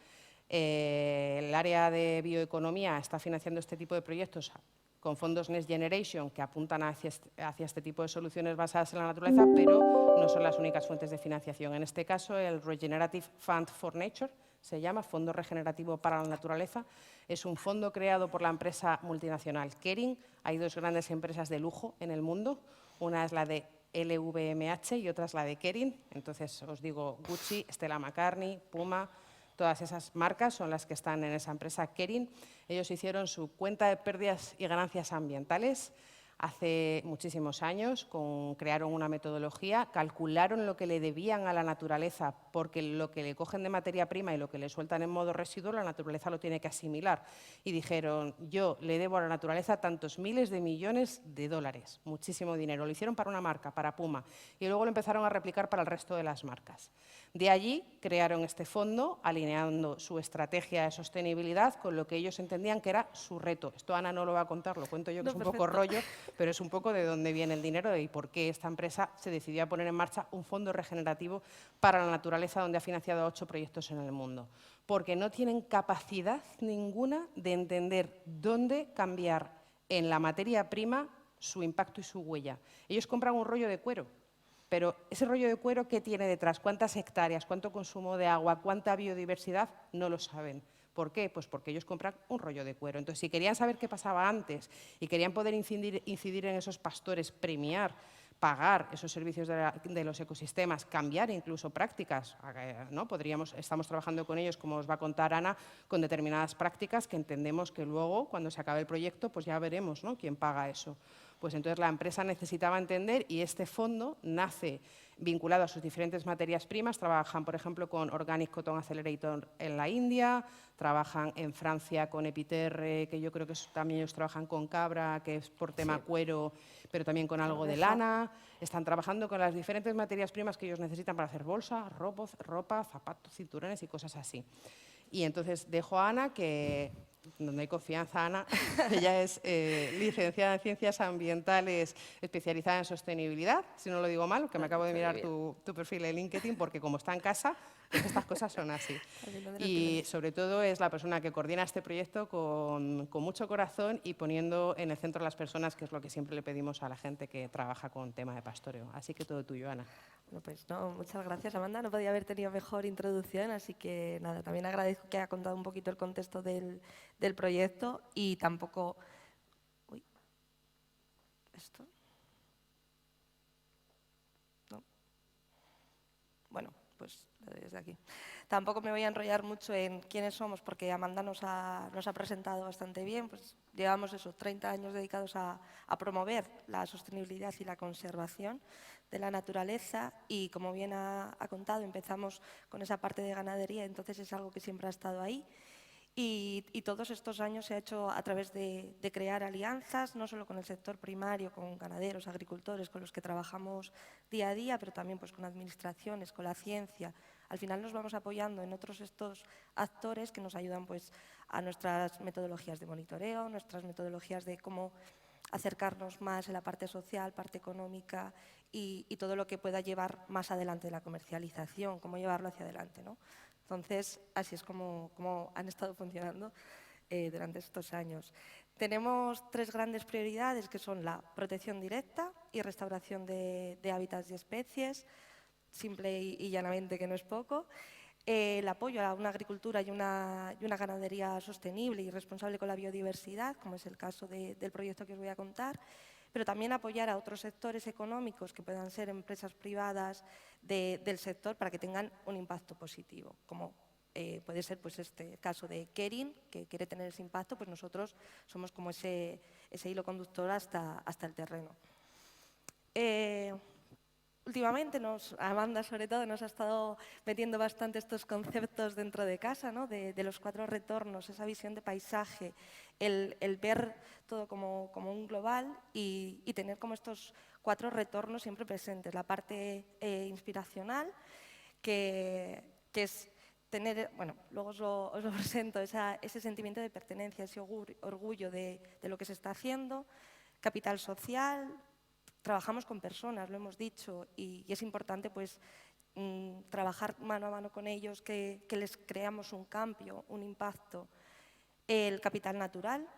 [SPEAKER 3] El área de bioeconomía está financiando este tipo de proyectos con fondos Next Generation que apuntan hacia este tipo de soluciones basadas en la naturaleza, pero no son las únicas fuentes de financiación. En este caso, el Regenerative Fund for Nature se llama Fondo Regenerativo para la Naturaleza. Es un fondo creado por la empresa multinacional Kering. Hay 2 grandes empresas de lujo en el mundo. Una es la de LVMH y otra es la de Kering. Entonces, os digo, Gucci, Stella McCartney, Puma, todas esas marcas son las que están en esa empresa Kering. Ellos hicieron su cuenta de pérdidas y ganancias ambientales hace muchísimos años, crearon una metodología, calcularon lo que le debían a la naturaleza, porque lo que le cogen de materia prima y lo que le sueltan en modo residuo, la naturaleza lo tiene que asimilar. Y dijeron, yo le debo a la naturaleza tantos miles de millones de dólares, muchísimo dinero. Lo hicieron para una marca, para Puma, y luego lo empezaron a replicar para el resto de las marcas. De allí crearon este fondo, alineando su estrategia de sostenibilidad con lo que ellos entendían que era su reto. Esto Ana no lo va a contar, lo cuento yo, que es un poco rollo, pero es un poco de dónde viene el dinero y por qué esta empresa se decidió a poner en marcha un fondo regenerativo para la naturaleza, donde ha financiado 8 proyectos en el mundo. Porque no tienen capacidad ninguna de entender dónde cambiar en la materia prima su impacto y su huella. Ellos compran un rollo de cuero, pero ese rollo de cuero, ¿qué tiene detrás? ¿Cuántas hectáreas? ¿Cuánto consumo de agua? ¿Cuánta biodiversidad? No lo saben. ¿Por qué? Pues porque ellos compran un rollo de cuero. Entonces, si querían saber qué pasaba antes y querían poder incidir en esos pastores, premiar, pagar esos servicios de los ecosistemas, cambiar incluso prácticas, ¿no? Estamos trabajando con ellos, como os va a contar Ana, con determinadas prácticas que entendemos que luego, cuando se acabe el proyecto, pues ya veremos, ¿no?, quién paga eso. Pues entonces la empresa necesitaba entender y este fondo nace vinculado a sus diferentes materias primas. Trabajan, por ejemplo, con Organic Cotton Accelerator en la India, trabajan en Francia con Epiterre, que yo creo que también ellos trabajan con cabra, que es por tema cuero, pero también con algo de lana. Están trabajando con las diferentes materias primas que ellos necesitan para hacer bolsas, ropa, zapatos, cinturones y cosas así. Y entonces dejo a Ana, que donde hay confianza, Ana. Ella es licenciada en Ciencias Ambientales, especializada en sostenibilidad, si no lo digo mal, que me acabo de mirar tu perfil de LinkedIn, porque como está en casa, pues estas cosas son así. Y sobre todo es la persona que coordina este proyecto con mucho corazón y poniendo en el centro a las personas, que es lo que siempre le pedimos a la gente que trabaja con tema de pastoreo. Así que todo tuyo, Ana.
[SPEAKER 4] Bueno, pues no, muchas gracias, Amanda. No podía haber tenido mejor introducción, así que nada, también agradezco que haya contado un poquito el contexto del proyecto y tampoco... Uy, ¿esto? No. Bueno, pues desde aquí. Tampoco me voy a enrollar mucho en quiénes somos, porque Amanda nos ha presentado bastante bien. Pues llevamos esos 30 años dedicados a promover la sostenibilidad y la conservación de la naturaleza y, como bien ha contado, empezamos con esa parte de ganadería, entonces es algo que siempre ha estado ahí. Y todos estos años se ha hecho a través de crear alianzas, no solo con el sector primario, con ganaderos, agricultores, con los que trabajamos día a día, pero también pues, con administraciones, con la ciencia. Al final nos vamos apoyando en otros estos actores que nos ayudan pues, a nuestras metodologías de monitoreo, nuestras metodologías de cómo acercarnos más en la parte social, parte económica y todo lo que pueda llevar más adelante la comercialización, cómo llevarlo hacia adelante, ¿no? Entonces, así es como han estado funcionando durante estos años. Tenemos 3 grandes prioridades, que son la protección directa y restauración de hábitats y especies, simple y llanamente, que no es poco. El apoyo a una agricultura y una ganadería sostenible y responsable con la biodiversidad, como es el caso del proyecto que os voy a contar, pero también apoyar a otros sectores económicos que puedan ser empresas privadas del sector para que tengan un impacto positivo, como puede ser pues, este caso de Kering, que quiere tener ese impacto, pues nosotros somos como ese hilo conductor hasta el terreno. Últimamente, Amanda sobre todo, nos ha estado metiendo bastante estos conceptos dentro de casa, ¿no? de los 4 retornos, esa visión de paisaje, el ver todo como un global y tener como estos 4 retornos siempre presentes. La parte inspiracional, que es tener, bueno, luego os lo presento, ese sentimiento de pertenencia, ese orgullo de lo que se está haciendo. Capital social. Trabajamos con personas, lo hemos dicho, y es importante pues, trabajar mano a mano con ellos, que les creamos un cambio, un impacto. El capital natural,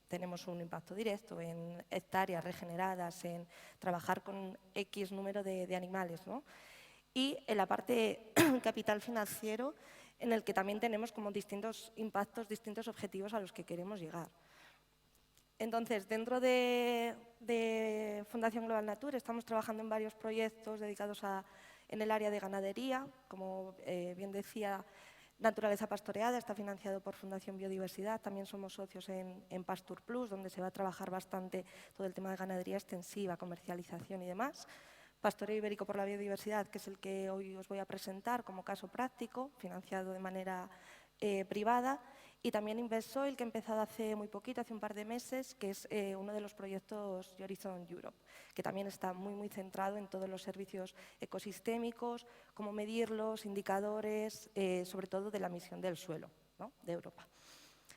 [SPEAKER 4] tenemos un impacto directo en hectáreas regeneradas, en trabajar con X número de animales, ¿no? Y en la parte capital financiero, en el que también tenemos como distintos impactos, distintos objetivos a los que queremos llegar. Entonces, dentro de Fundación Global Nature estamos trabajando en varios proyectos dedicados en el área de ganadería. Como bien decía, Naturaleza Pastoreada está financiado por Fundación Biodiversidad. También somos socios en Pasture Plus, donde se va a trabajar bastante todo el tema de ganadería extensiva, comercialización y demás. Pastoreo Ibérico por la Biodiversidad, que es el que hoy os voy a presentar como caso práctico, financiado de manera privada. Y también Invessoil, que ha empezado hace muy poquito, hace un par de meses, que es uno de los proyectos de Horizon Europe, que también está muy centrado en todos los servicios ecosistémicos, cómo medirlos, indicadores, sobre todo de la emisión del suelo, ¿no? de Europa.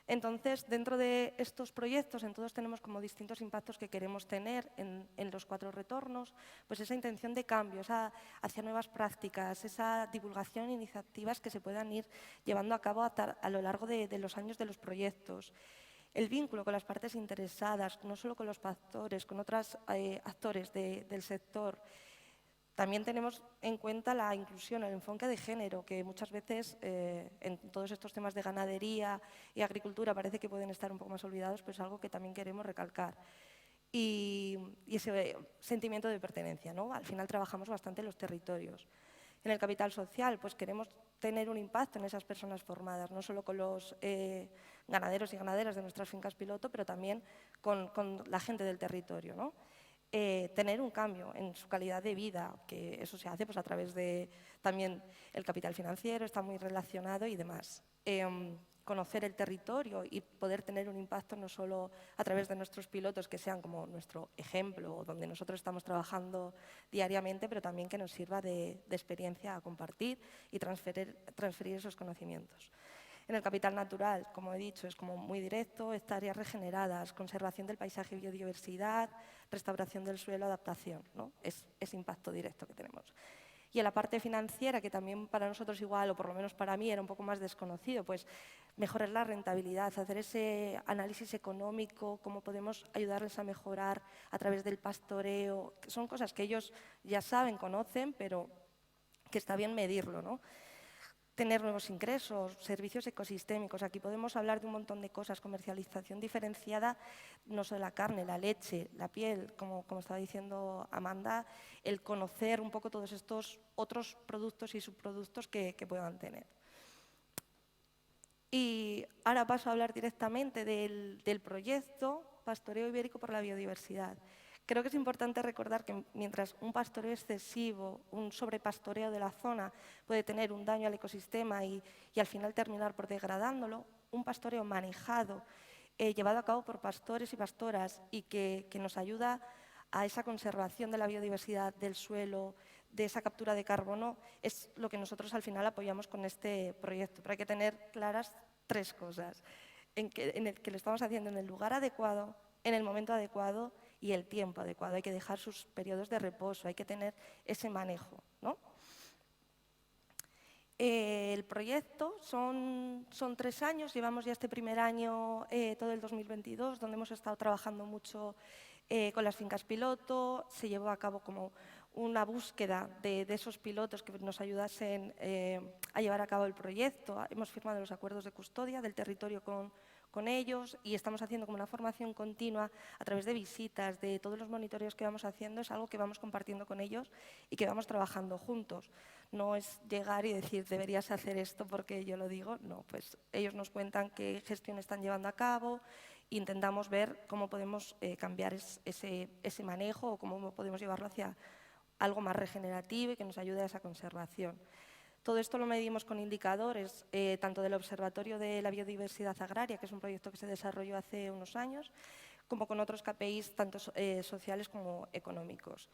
[SPEAKER 4] Entonces, dentro de estos proyectos, en todos tenemos como distintos impactos que queremos tener en los 4 retornos, pues esa intención de cambio, hacia nuevas prácticas, esa divulgación, iniciativas que se puedan ir llevando a cabo a lo largo de los años de los proyectos. El vínculo con las partes interesadas, no solo con los pastores, con otros actores del sector. También tenemos en cuenta la inclusión, el enfoque de género, que muchas veces en todos estos temas de ganadería y agricultura parece que pueden estar un poco más olvidados, pero es algo que también queremos recalcar. Y ese sentimiento de pertenencia, ¿no? Al final trabajamos bastante en los territorios. En el capital social, pues queremos tener un impacto en esas personas formadas, no solo con los ganaderos y ganaderas de nuestras fincas piloto, pero también con la gente del territorio, ¿no? Tener un cambio en su calidad de vida, que eso se hace pues, a través de también el capital financiero, está muy relacionado y demás. Conocer el territorio y poder tener un impacto no solo a través de nuestros pilotos, que sean como nuestro ejemplo, donde nosotros estamos trabajando diariamente, pero también que nos sirva de experiencia a compartir y transferir esos conocimientos. En el capital natural, como he dicho, es como muy directo, hectáreas regeneradas, conservación del paisaje y biodiversidad, restauración del suelo, adaptación, ¿no? Es ese impacto directo que tenemos. Y en la parte financiera, que también para nosotros igual, o por lo menos para mí, era un poco más desconocido, pues mejorar la rentabilidad, hacer ese análisis económico, cómo podemos ayudarles a mejorar a través del pastoreo, que son cosas que ellos ya saben, conocen, pero que está bien medirlo, ¿no? Tener nuevos ingresos, servicios ecosistémicos. Aquí podemos hablar de un montón de cosas, comercialización diferenciada, no solo la carne, la leche, la piel, como estaba diciendo Amanda, el conocer un poco todos estos otros productos y subproductos que puedan tener. Y ahora paso a hablar directamente del proyecto Pastoreo Ibérico por la Biodiversidad. Creo que es importante recordar que mientras un pastoreo excesivo, un sobrepastoreo de la zona puede tener un daño al ecosistema y al final terminar por degradándolo, un pastoreo manejado, llevado a cabo por pastores y pastoras y que nos ayuda a esa conservación de la biodiversidad del suelo, de esa captura de carbono, es lo que nosotros al final apoyamos con este proyecto. Pero hay que tener claras 3 cosas. En el que lo estamos haciendo en el lugar adecuado, en el momento adecuado y el tiempo adecuado. Hay que dejar sus periodos de reposo, hay que tener ese manejo, ¿no? El proyecto son 3 años, llevamos ya este primer año, todo el 2022, donde hemos estado trabajando mucho con las fincas piloto. Se llevó a cabo como una búsqueda de esos pilotos que nos ayudasen a llevar a cabo el proyecto. Hemos firmado los acuerdos de custodia del territorio con ellos y estamos haciendo como una formación continua a través de visitas, de todos los monitoreos que vamos haciendo. Es algo que vamos compartiendo con ellos y que vamos trabajando juntos. No es llegar y decir, deberías hacer esto porque yo lo digo. No, pues ellos nos cuentan qué gestión están llevando a cabo. Intentamos ver cómo podemos cambiar ese manejo o cómo podemos llevarlo hacia algo más regenerativo y que nos ayude a esa conservación. Todo esto lo medimos con indicadores, tanto del Observatorio de la Biodiversidad Agraria, que es un proyecto que se desarrolló hace unos años, como con otros KPIs, tanto sociales como económicos.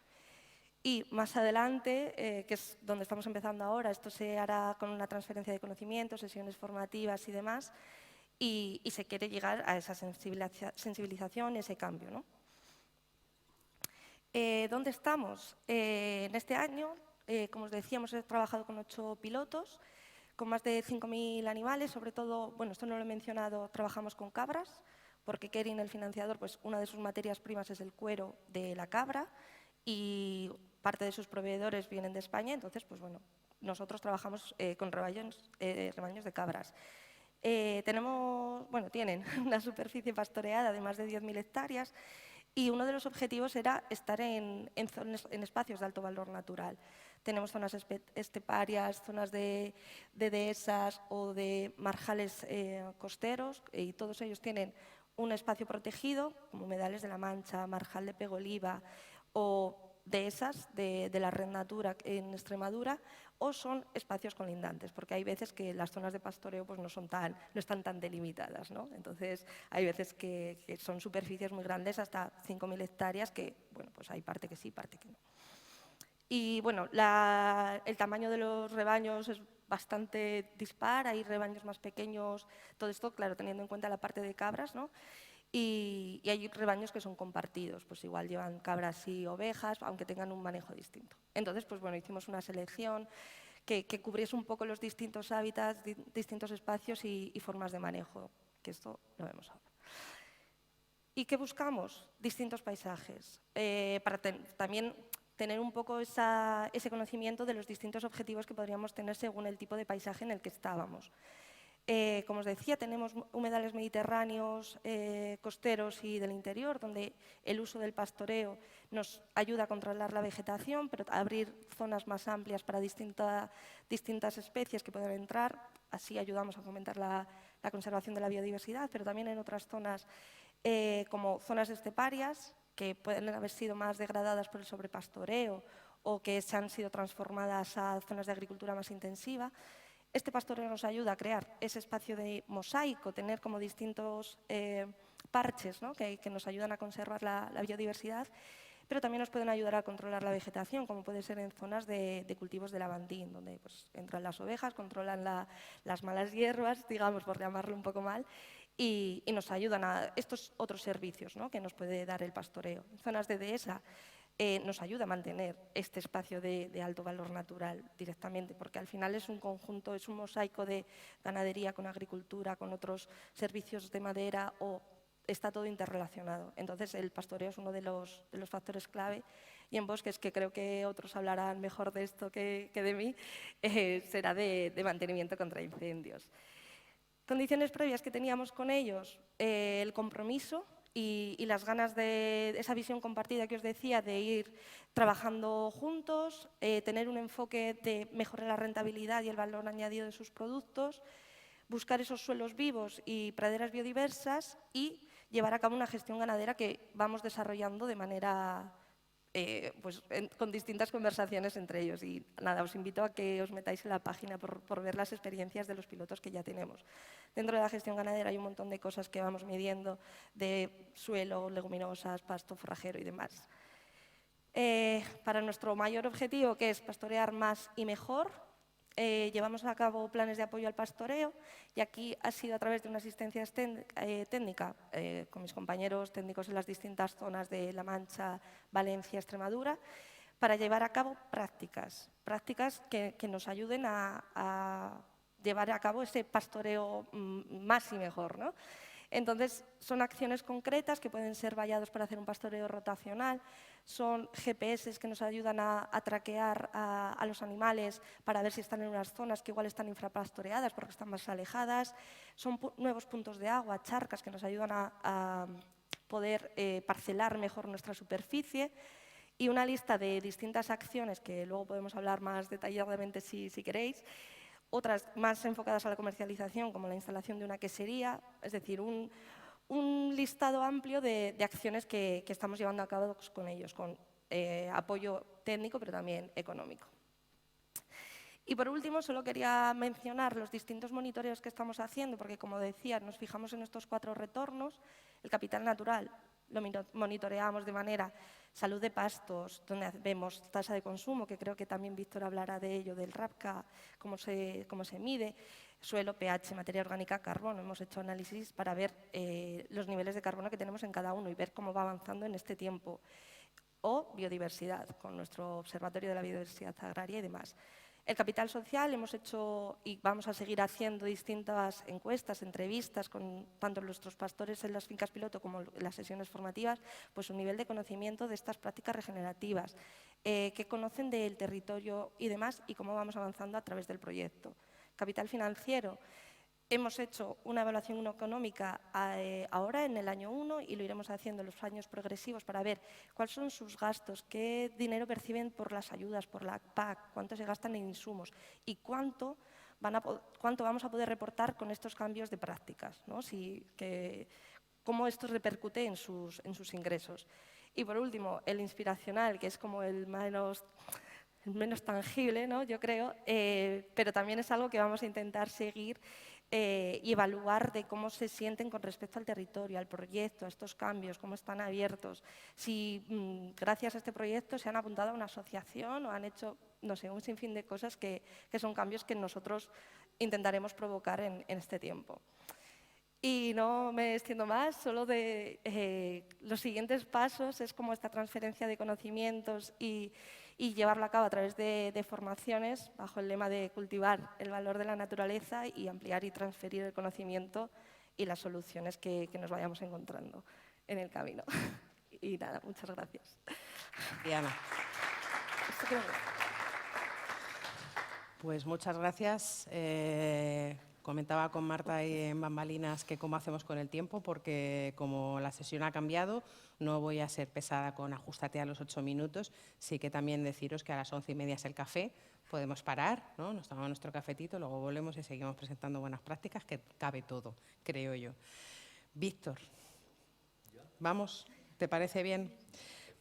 [SPEAKER 4] Y más adelante, que es donde estamos empezando ahora, esto se hará con una transferencia de conocimientos, sesiones formativas y demás, y se quiere llegar a esa sensibilización, ese cambio, ¿no? ¿Dónde estamos? En este año, como os decía, hemos trabajado con 8 pilotos, con más de 5.000 animales, sobre todo, bueno, esto no lo he mencionado, trabajamos con cabras, porque Kering, el financiador, pues una de sus materias primas es el cuero de la cabra y parte de sus proveedores vienen de España, entonces, pues bueno, nosotros trabajamos con rebaños de cabras. Tienen una superficie pastoreada de más de 10.000 hectáreas y uno de los objetivos era estar en espacios de alto valor natural. Tenemos zonas esteparias, zonas de dehesas o de marjales costeros y todos ellos tienen un espacio protegido, como Humedales de la Mancha, Marjal de Pegoliva o dehesas de la Red Natura en Extremadura, o son espacios colindantes, porque hay veces que las zonas de pastoreo pues, no están tan delimitadas, ¿no? Entonces, hay veces que son superficies muy grandes, hasta 5.000 hectáreas, que bueno, pues hay parte que sí, parte que no. Y bueno, el tamaño de los rebaños es bastante dispar, hay rebaños más pequeños, todo esto, claro, teniendo en cuenta la parte de cabras, ¿no? Y hay rebaños que son compartidos, pues igual llevan cabras y ovejas, aunque tengan un manejo distinto. Entonces, pues bueno, hicimos una selección que cubriese un poco los distintos hábitats, distintos espacios y formas de manejo, que esto lo vemos ahora. ¿Y qué buscamos? Distintos paisajes, para también tener un poco ese conocimiento de los distintos objetivos que podríamos tener según el tipo de paisaje en el que estábamos. Como os decía, tenemos humedales mediterráneos, costeros y del interior, donde el uso del pastoreo nos ayuda a controlar la vegetación, pero a abrir zonas más amplias para distintas especies que puedan entrar. Así ayudamos a fomentar la conservación de la biodiversidad, pero también en otras zonas, como zonas esteparias, que pueden haber sido más degradadas por el sobrepastoreo o que se han sido transformadas a zonas de agricultura más intensiva. Este pastoreo nos ayuda a crear ese espacio de mosaico, tener como distintos parches, ¿no? que nos ayudan a conservar la biodiversidad, pero también nos pueden ayudar a controlar la vegetación, como puede ser en zonas de cultivos de lavandín, donde pues, entran las ovejas, controlan las malas hierbas, digamos, por llamarlo un poco mal, y nos ayudan a estos otros servicios, ¿no? que nos puede dar el pastoreo. En zonas de dehesa, nos ayuda a mantener este espacio de alto valor natural directamente, porque al final es un conjunto, es un mosaico de ganadería con agricultura, con otros servicios de madera, o está todo interrelacionado. Entonces, el pastoreo es uno de los factores clave, y en bosques, que creo que otros hablarán mejor de esto que de mí, será de mantenimiento contra incendios. Condiciones previas que teníamos con ellos, el compromiso y las ganas de esa visión compartida que os decía, de ir trabajando juntos, tener un enfoque de mejorar la rentabilidad y el valor añadido de sus productos, buscar esos suelos vivos y praderas biodiversas y llevar a cabo una gestión ganadera que vamos desarrollando de manera con distintas conversaciones entre ellos. Y nada, os invito a que os metáis en la página por ver las experiencias de los pilotos que ya tenemos. Dentro de la gestión ganadera hay un montón de cosas que vamos midiendo, de suelo, leguminosas, pasto, forrajero y demás. Para nuestro mayor objetivo, que es pastorear más y mejor, llevamos a cabo planes de apoyo al pastoreo y aquí ha sido a través de una asistencia técnica con mis compañeros técnicos en las distintas zonas de La Mancha, Valencia, Extremadura, para llevar a cabo prácticas que nos ayuden a llevar a cabo ese pastoreo más y mejor, ¿no? Entonces, son acciones concretas que pueden ser vallados para hacer un pastoreo rotacional, son GPS que nos ayudan a traquear a los animales para ver si están en unas zonas que igual están infrapastoreadas porque están más alejadas, son nuevos puntos de agua, charcas que nos ayudan a poder parcelar mejor nuestra superficie, y una lista de distintas acciones que luego podemos hablar más detalladamente si queréis, otras más enfocadas a la comercialización, como la instalación de una quesería, es decir, un listado amplio de acciones que estamos llevando a cabo con ellos, con apoyo técnico, pero también económico. Y por último, solo quería mencionar los distintos monitoreos que estamos haciendo, porque como decía, nos fijamos en estos 4 retornos. El capital natural lo monitoreamos de manera salud de pastos, donde vemos tasa de consumo, que creo que también Víctor hablará de ello, del RAPCA, cómo se mide, suelo, pH, materia orgánica, carbono. Hemos hecho análisis para ver los niveles de carbono que tenemos en cada uno y ver cómo va avanzando en este tiempo. O biodiversidad, con nuestro Observatorio de la Biodiversidad Agraria y demás. El capital social, hemos hecho y vamos a seguir haciendo distintas encuestas, entrevistas con tanto nuestros pastores en las fincas piloto como en las sesiones formativas, pues un nivel de conocimiento de estas prácticas regenerativas, que conocen del territorio y demás y cómo vamos avanzando a través del proyecto. Capital financiero, hemos hecho una evaluación económica ahora en el año 1 y lo iremos haciendo en los años progresivos para ver cuáles son sus gastos, qué dinero perciben por las ayudas, por la PAC, cuánto se gastan en insumos y cuánto vamos a poder reportar con estos cambios de prácticas, ¿no? Cómo esto repercute en sus ingresos. Y por último, el inspiracional, que es como el menos tangible, ¿no? Yo creo, pero también es algo que vamos a intentar seguir y evaluar de cómo se sienten con respecto al territorio, al proyecto, a estos cambios, cómo están abiertos, si gracias a este proyecto se han apuntado a una asociación o han hecho, no sé, un sinfín de cosas que son cambios que nosotros intentaremos provocar en este tiempo. Y no me extiendo más, solo de los siguientes pasos es como esta transferencia de conocimientos y llevarlo a cabo a través de formaciones bajo el lema de cultivar el valor de la naturaleza y ampliar y transferir el conocimiento y las soluciones que nos vayamos encontrando en el camino. Y nada, muchas gracias.
[SPEAKER 3] Diana. Pues muchas gracias. Comentaba con Marta y en bambalinas que cómo hacemos con el tiempo, porque como la sesión ha cambiado, no voy a ser pesada con ajustate a los 8 minutos. Sí que también deciros que a las 11:30 es el café, podemos parar, ¿no? Nos tomamos nuestro cafetito, luego volvemos y seguimos presentando buenas prácticas, que cabe todo, creo yo. Víctor, ¿vamos? ¿Te parece bien?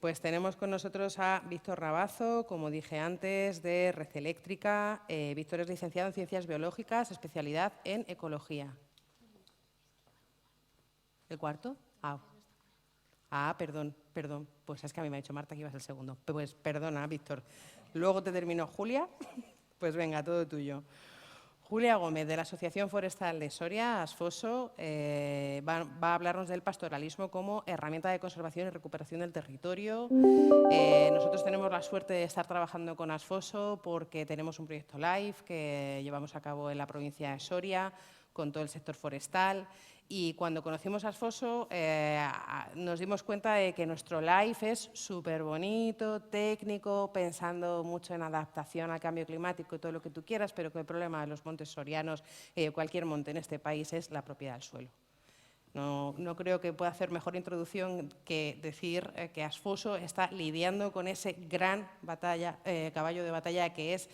[SPEAKER 3] Pues tenemos con nosotros a Víctor Rabazo, como dije antes, de Red Eléctrica. Víctor es licenciado en Ciencias Biológicas, especialidad en Ecología. ¿El cuarto? Perdón. Pues es que a mí me ha dicho Marta que ibas el segundo. Pues perdona, Víctor. Luego te terminó Julia. Pues venga, todo tuyo. Julia Gómez, de la Asociación Forestal de Soria, Asfoso, va a hablarnos del pastoralismo como herramienta de conservación y recuperación del territorio. Nosotros tenemos la suerte de estar trabajando con Asfoso porque tenemos un proyecto LIFE que llevamos a cabo en la provincia de Soria con todo el sector forestal. Y cuando conocimos a Asfoso nos dimos cuenta de que nuestro LIFE es súper bonito, técnico, pensando mucho en adaptación al cambio climático y todo lo que tú quieras, pero que el problema de los montes sorianos, cualquier monte en este país, es la propiedad del suelo. No creo que pueda hacer mejor introducción que decir que Asfoso está lidiando con ese gran caballo de batalla que es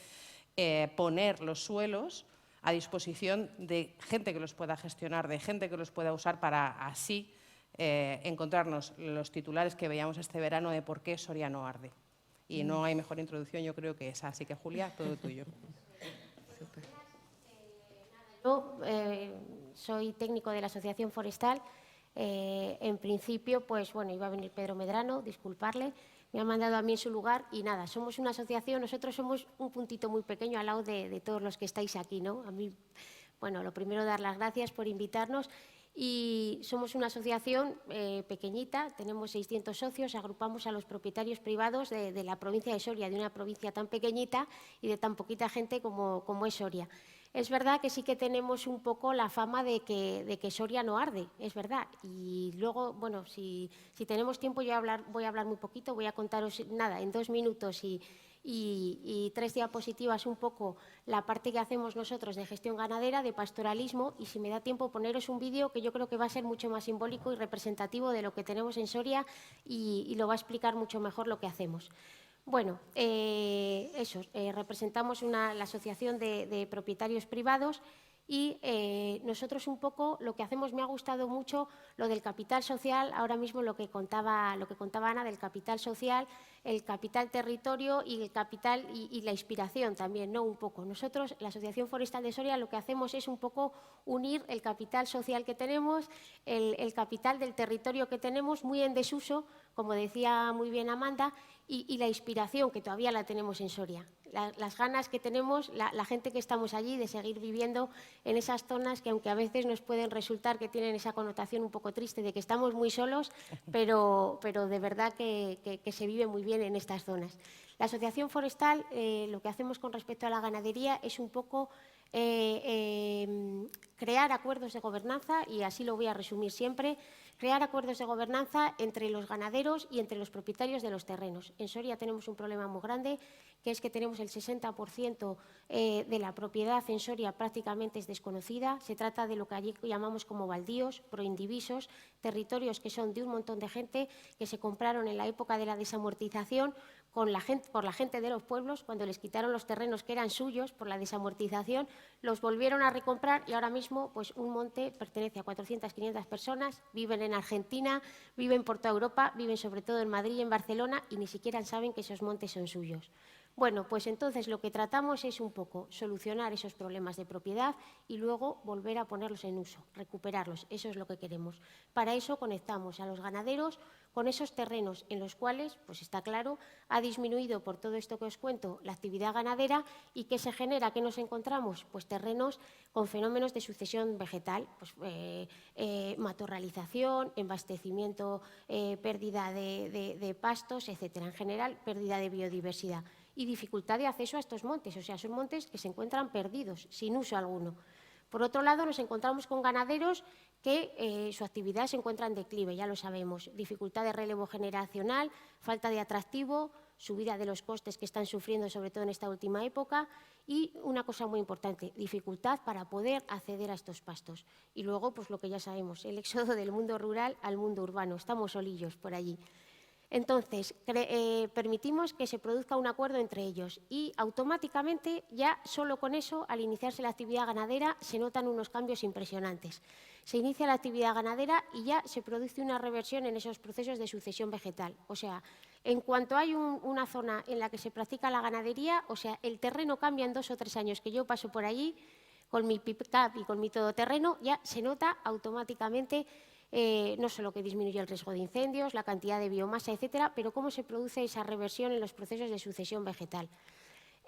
[SPEAKER 3] poner los suelos a disposición de gente que los pueda gestionar, de gente que los pueda usar para así encontrarnos los titulares que veíamos este verano de por qué Soria no arde. Y no hay mejor introducción, yo creo que esa. Así que, Julia, todo tuyo.
[SPEAKER 5] Yo soy técnico de la Asociación Forestal. En principio, pues bueno, iba a venir Pedro Medrano, disculparle, me ha mandado a mí en su lugar y nada, somos una asociación, nosotros somos un puntito muy pequeño al lado de todos los que estáis aquí, ¿no? A mí, bueno, lo primero dar las gracias por invitarnos y somos una asociación pequeñita, tenemos 600 socios, agrupamos a los propietarios privados de la provincia de Soria, de una provincia tan pequeñita y de tan poquita gente como es Soria. Es verdad que sí que tenemos un poco la fama de que Soria no arde, es verdad. Y luego, bueno, si tenemos tiempo, voy a hablar muy poquito, voy a contaros nada, en 2 minutos y 3 diapositivas un poco la parte que hacemos nosotros de gestión ganadera, de pastoralismo, y si me da tiempo poneros un vídeo que yo creo que va a ser mucho más simbólico y representativo de lo que tenemos en Soria y lo va a explicar mucho mejor lo que hacemos. Bueno, representamos la Asociación de Propietarios Privados y nosotros un poco lo que hacemos, me ha gustado mucho lo del capital social, ahora mismo lo que contaba Ana del capital social, el capital territorio y el capital y la inspiración también, ¿no? Un poco. Nosotros, la Asociación Forestal de Soria, lo que hacemos es un poco unir el capital social que tenemos, el capital del territorio que tenemos, muy en desuso, como decía muy bien Amanda, y la inspiración que todavía la tenemos en Soria. Las ganas que tenemos, la gente que estamos allí, de seguir viviendo en esas zonas que aunque a veces nos pueden resultar que tienen esa connotación un poco triste de que estamos muy solos, pero de verdad que se vive muy bien en estas zonas. La Asociación Forestal, lo que hacemos con respecto a la ganadería es un poco crear acuerdos de gobernanza, y así lo voy a resumir siempre, crear acuerdos de gobernanza entre los ganaderos y entre los propietarios de los terrenos. En Soria tenemos un problema muy grande, que es que tenemos el 60% de la propiedad en Soria prácticamente es desconocida. Se trata de lo que allí llamamos como baldíos, proindivisos, territorios que son de un montón de gente que se compraron en la época de la desamortización por la gente de los pueblos, cuando les quitaron los terrenos que eran suyos por la desamortización, los volvieron a recomprar y ahora mismo pues, un monte pertenece a 400, 500 personas, viven en Argentina, viven por toda Europa, viven sobre todo en Madrid y en Barcelona y ni siquiera saben que esos montes son suyos. Bueno, pues entonces lo que tratamos es un poco solucionar esos problemas de propiedad y luego volver a ponerlos en uso, recuperarlos, eso es lo que queremos. Para eso conectamos a los ganaderos con esos terrenos en los cuales, pues está claro, ha disminuido por todo esto que os cuento la actividad ganadera y que se genera, ¿qué nos encontramos? Pues terrenos con fenómenos de sucesión vegetal, pues, matorralización, embastecimiento, pérdida de pastos, etcétera. En general, pérdida de biodiversidad y dificultad de acceso a estos montes, o sea, son montes que se encuentran perdidos, sin uso alguno. Por otro lado, nos encontramos con ganaderos que su actividad se encuentra en declive, ya lo sabemos, dificultad de relevo generacional, falta de atractivo, subida de los costes que están sufriendo sobre todo en esta última época y una cosa muy importante, dificultad para poder acceder a estos pastos. Y luego, pues lo que ya sabemos, el éxodo del mundo rural al mundo urbano, estamos solillos por allí. Entonces, permitimos que se produzca un acuerdo entre ellos y automáticamente, ya solo con eso, al iniciarse la actividad ganadera, se notan unos cambios impresionantes. Se inicia la actividad ganadera y ya se produce una reversión en esos procesos de sucesión vegetal. O sea, en cuanto hay una zona en la que se practica la ganadería, o sea, el terreno cambia en 2 o 3 años que yo paso por allí, con mi pick-up y con mi todoterreno, ya se nota automáticamente no solo que disminuye el riesgo de incendios, la cantidad de biomasa, etcétera, pero cómo se produce esa reversión en los procesos de sucesión vegetal.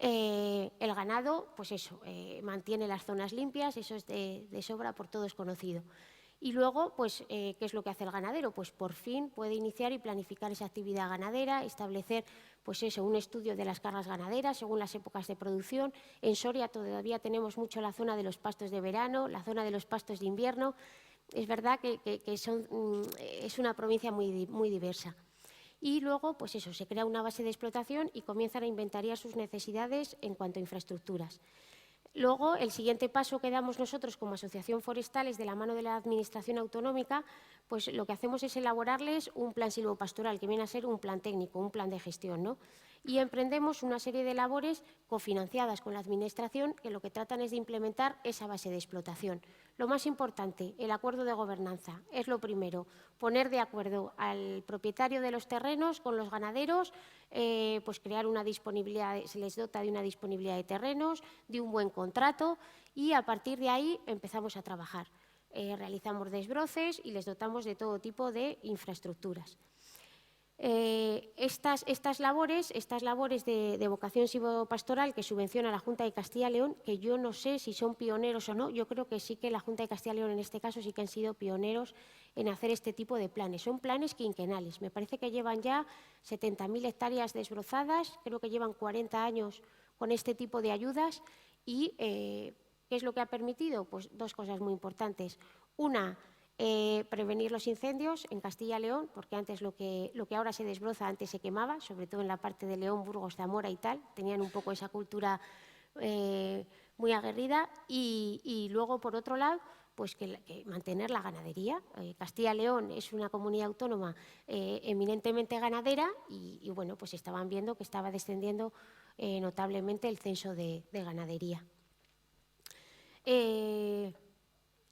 [SPEAKER 5] El ganado, pues eso, mantiene las zonas limpias, eso es de sobra, por todos conocido. Y luego, pues, ¿qué es lo que hace el ganadero? Pues por fin puede iniciar y planificar esa actividad ganadera, establecer, pues eso, un estudio de las cargas ganaderas según las épocas de producción. En Soria todavía tenemos mucho la zona de los pastos de verano, la zona de los pastos de invierno. Es verdad que es una provincia muy diversa. Y luego, pues eso, se crea una base de explotación y comienzan a inventariar sus necesidades en cuanto a infraestructuras. Luego, el siguiente paso que damos nosotros como Asociación Forestal es de la mano de la Administración Autonómica, pues lo que hacemos es elaborarles un plan silvopastoral, que viene a ser un plan técnico, un plan de gestión, ¿no? Y emprendemos una serie de labores cofinanciadas con la Administración que lo que tratan es de implementar esa base de explotación. Lo más importante, el acuerdo de gobernanza, es lo primero, poner de acuerdo al propietario de los terrenos con los ganaderos, pues crear una disponibilidad, se les dota de una disponibilidad de terrenos, de un buen contrato y a partir de ahí empezamos a trabajar. Realizamos desbroces y les dotamos de todo tipo de infraestructuras. Estas labores de vocación silvopastoral que subvenciona la Junta de Castilla y León, que yo no sé si son pioneros o no, yo creo que sí que la Junta de Castilla y León en este caso sí que han sido pioneros en hacer este tipo de planes. Son planes quinquenales, me parece que llevan ya 70.000 hectáreas desbrozadas, creo que llevan 40 años con este tipo de ayudas y ¿qué es lo que ha permitido? Pues dos cosas muy importantes. Una, prevenir los incendios en Castilla y León, porque antes lo que ahora se desbroza, antes se quemaba, sobre todo en la parte de León, Burgos, Zamora y tal, tenían un poco esa cultura muy aguerrida y luego, por otro lado, pues que mantener la ganadería. Castilla y León es una comunidad autónoma eminentemente ganadera y bueno, pues estaban viendo que estaba descendiendo notablemente el censo de ganadería.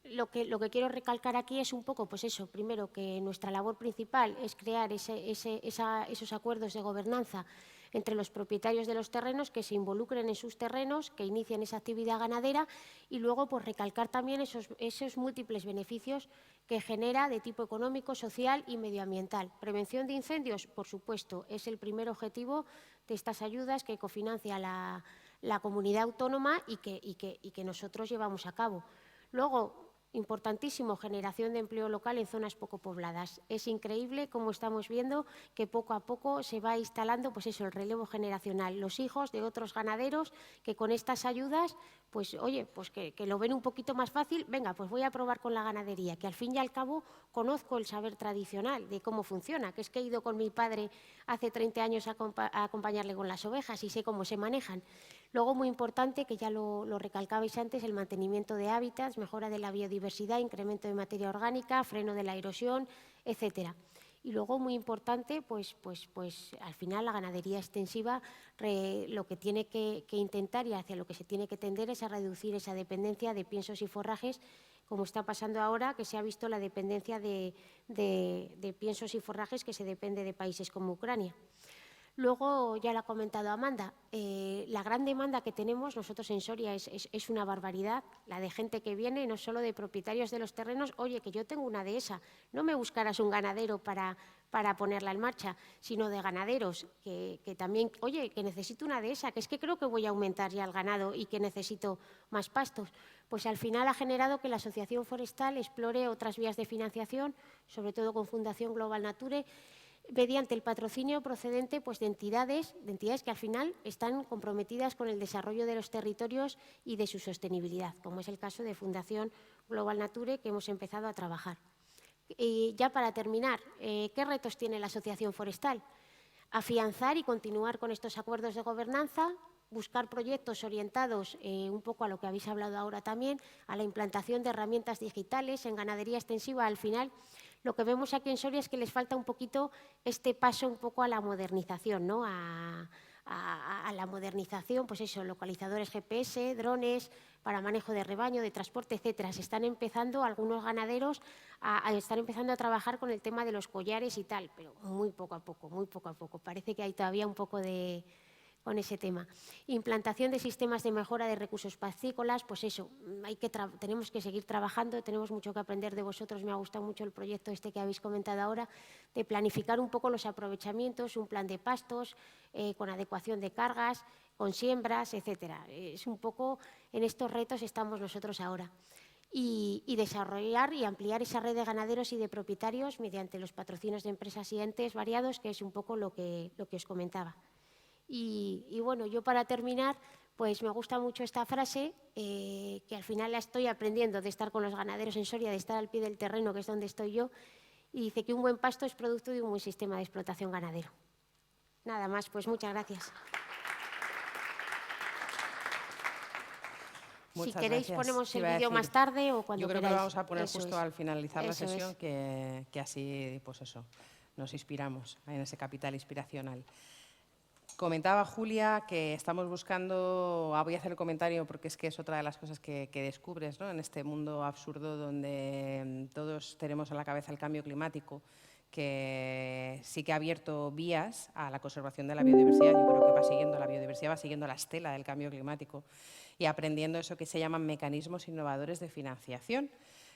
[SPEAKER 5] Lo que quiero recalcar aquí es un poco, pues eso, primero que nuestra labor principal es crear esos acuerdos de gobernanza entre los propietarios de los terrenos que se involucren en sus terrenos, que inicien esa actividad ganadera y luego pues recalcar también esos múltiples beneficios que genera de tipo económico, social y medioambiental. Prevención de incendios, por supuesto, es el primer objetivo de estas ayudas que cofinancia la comunidad autónoma y que nosotros llevamos a cabo. Luego, importantísimo, generación de empleo local en zonas poco pobladas. Es increíble cómo estamos viendo que poco a poco se va instalando pues eso, el relevo generacional. Los hijos de otros ganaderos que con estas ayudas, pues oye, pues que lo ven un poquito más fácil, venga, pues voy a probar con la ganadería, que al fin y al cabo conozco el saber tradicional de cómo funciona, que es que he ido con mi padre hace 30 años a acompañarle con las ovejas y sé cómo se manejan. Luego, muy importante, que ya lo recalcabais antes, el mantenimiento de hábitats, mejora de la biodiversidad, incremento de materia orgánica, freno de la erosión, etcétera. Y luego, muy importante, pues al final la ganadería extensiva lo que tiene que intentar y hacia lo que se tiene que tender es a reducir esa dependencia de piensos y forrajes, como está pasando ahora, que se ha visto la dependencia de piensos y forrajes que se depende de países como Ucrania. Luego, ya lo ha comentado Amanda, la gran demanda que tenemos nosotros en Soria es una barbaridad, la de gente que viene, no solo de propietarios de los terrenos, oye, que yo tengo una dehesa, no me buscarás un ganadero para ponerla en marcha, sino de ganaderos que también, oye, que necesito una dehesa, que es que creo que voy a aumentar ya el ganado y que necesito más pastos. Pues al final ha generado que la Asociación Forestal explore otras vías de financiación, sobre todo con Fundación Global Nature, mediante el patrocinio procedente pues, de entidades que al final están comprometidas con el desarrollo de los territorios y de su sostenibilidad, como es el caso de Fundación Global Nature, que hemos empezado a trabajar. Y ya para terminar, ¿qué retos tiene la Asociación Forestal? Afianzar y continuar con estos acuerdos de gobernanza, buscar proyectos orientados un poco a lo que habéis hablado ahora también, a la implantación de herramientas digitales en ganadería extensiva. Al final, lo que vemos aquí en Soria es que les falta un poquito este paso un poco a la modernización, ¿no? A la modernización, pues eso, localizadores GPS, drones para manejo de rebaño, de transporte, etcétera. Se están empezando, algunos ganaderos, están empezando a trabajar con el tema de los collares y tal, pero muy poco a poco, muy poco a poco. Parece que hay todavía un poco con ese tema. Implantación de sistemas de mejora de recursos pascícolas, pues eso, tenemos que seguir trabajando, tenemos mucho que aprender de vosotros. Me ha gustado mucho el proyecto este que habéis comentado ahora, de planificar un poco los aprovechamientos, un plan de pastos, con adecuación de cargas, con siembras, etcétera. Es un poco, en estos retos estamos nosotros ahora. Y desarrollar y ampliar esa red de ganaderos y de propietarios mediante los patrocinios de empresas y entes variados, que es un poco lo que os comentaba. Y bueno, yo para terminar, pues me gusta mucho esta frase, que al final la estoy aprendiendo de estar con los ganaderos en Soria, de estar al pie del terreno, que es donde estoy yo, y dice que un buen pasto es producto de un buen sistema de explotación ganadero. Nada más, pues muchas gracias. Si queréis ponemos el vídeo más tarde o cuando queráis.
[SPEAKER 3] Yo creo que lo vamos a poner justo al finalizar la sesión, que así, pues eso, nos inspiramos en ese capital inspiracional. Comentaba Julia que estamos buscando, voy a hacer el comentario porque es que es otra de las cosas que descubres, ¿no? En este mundo absurdo donde todos tenemos en la cabeza el cambio climático, que sí que ha abierto vías a la conservación de la biodiversidad. Yo creo que la biodiversidad va siguiendo la estela del cambio climático y aprendiendo eso que se llaman mecanismos innovadores de financiación.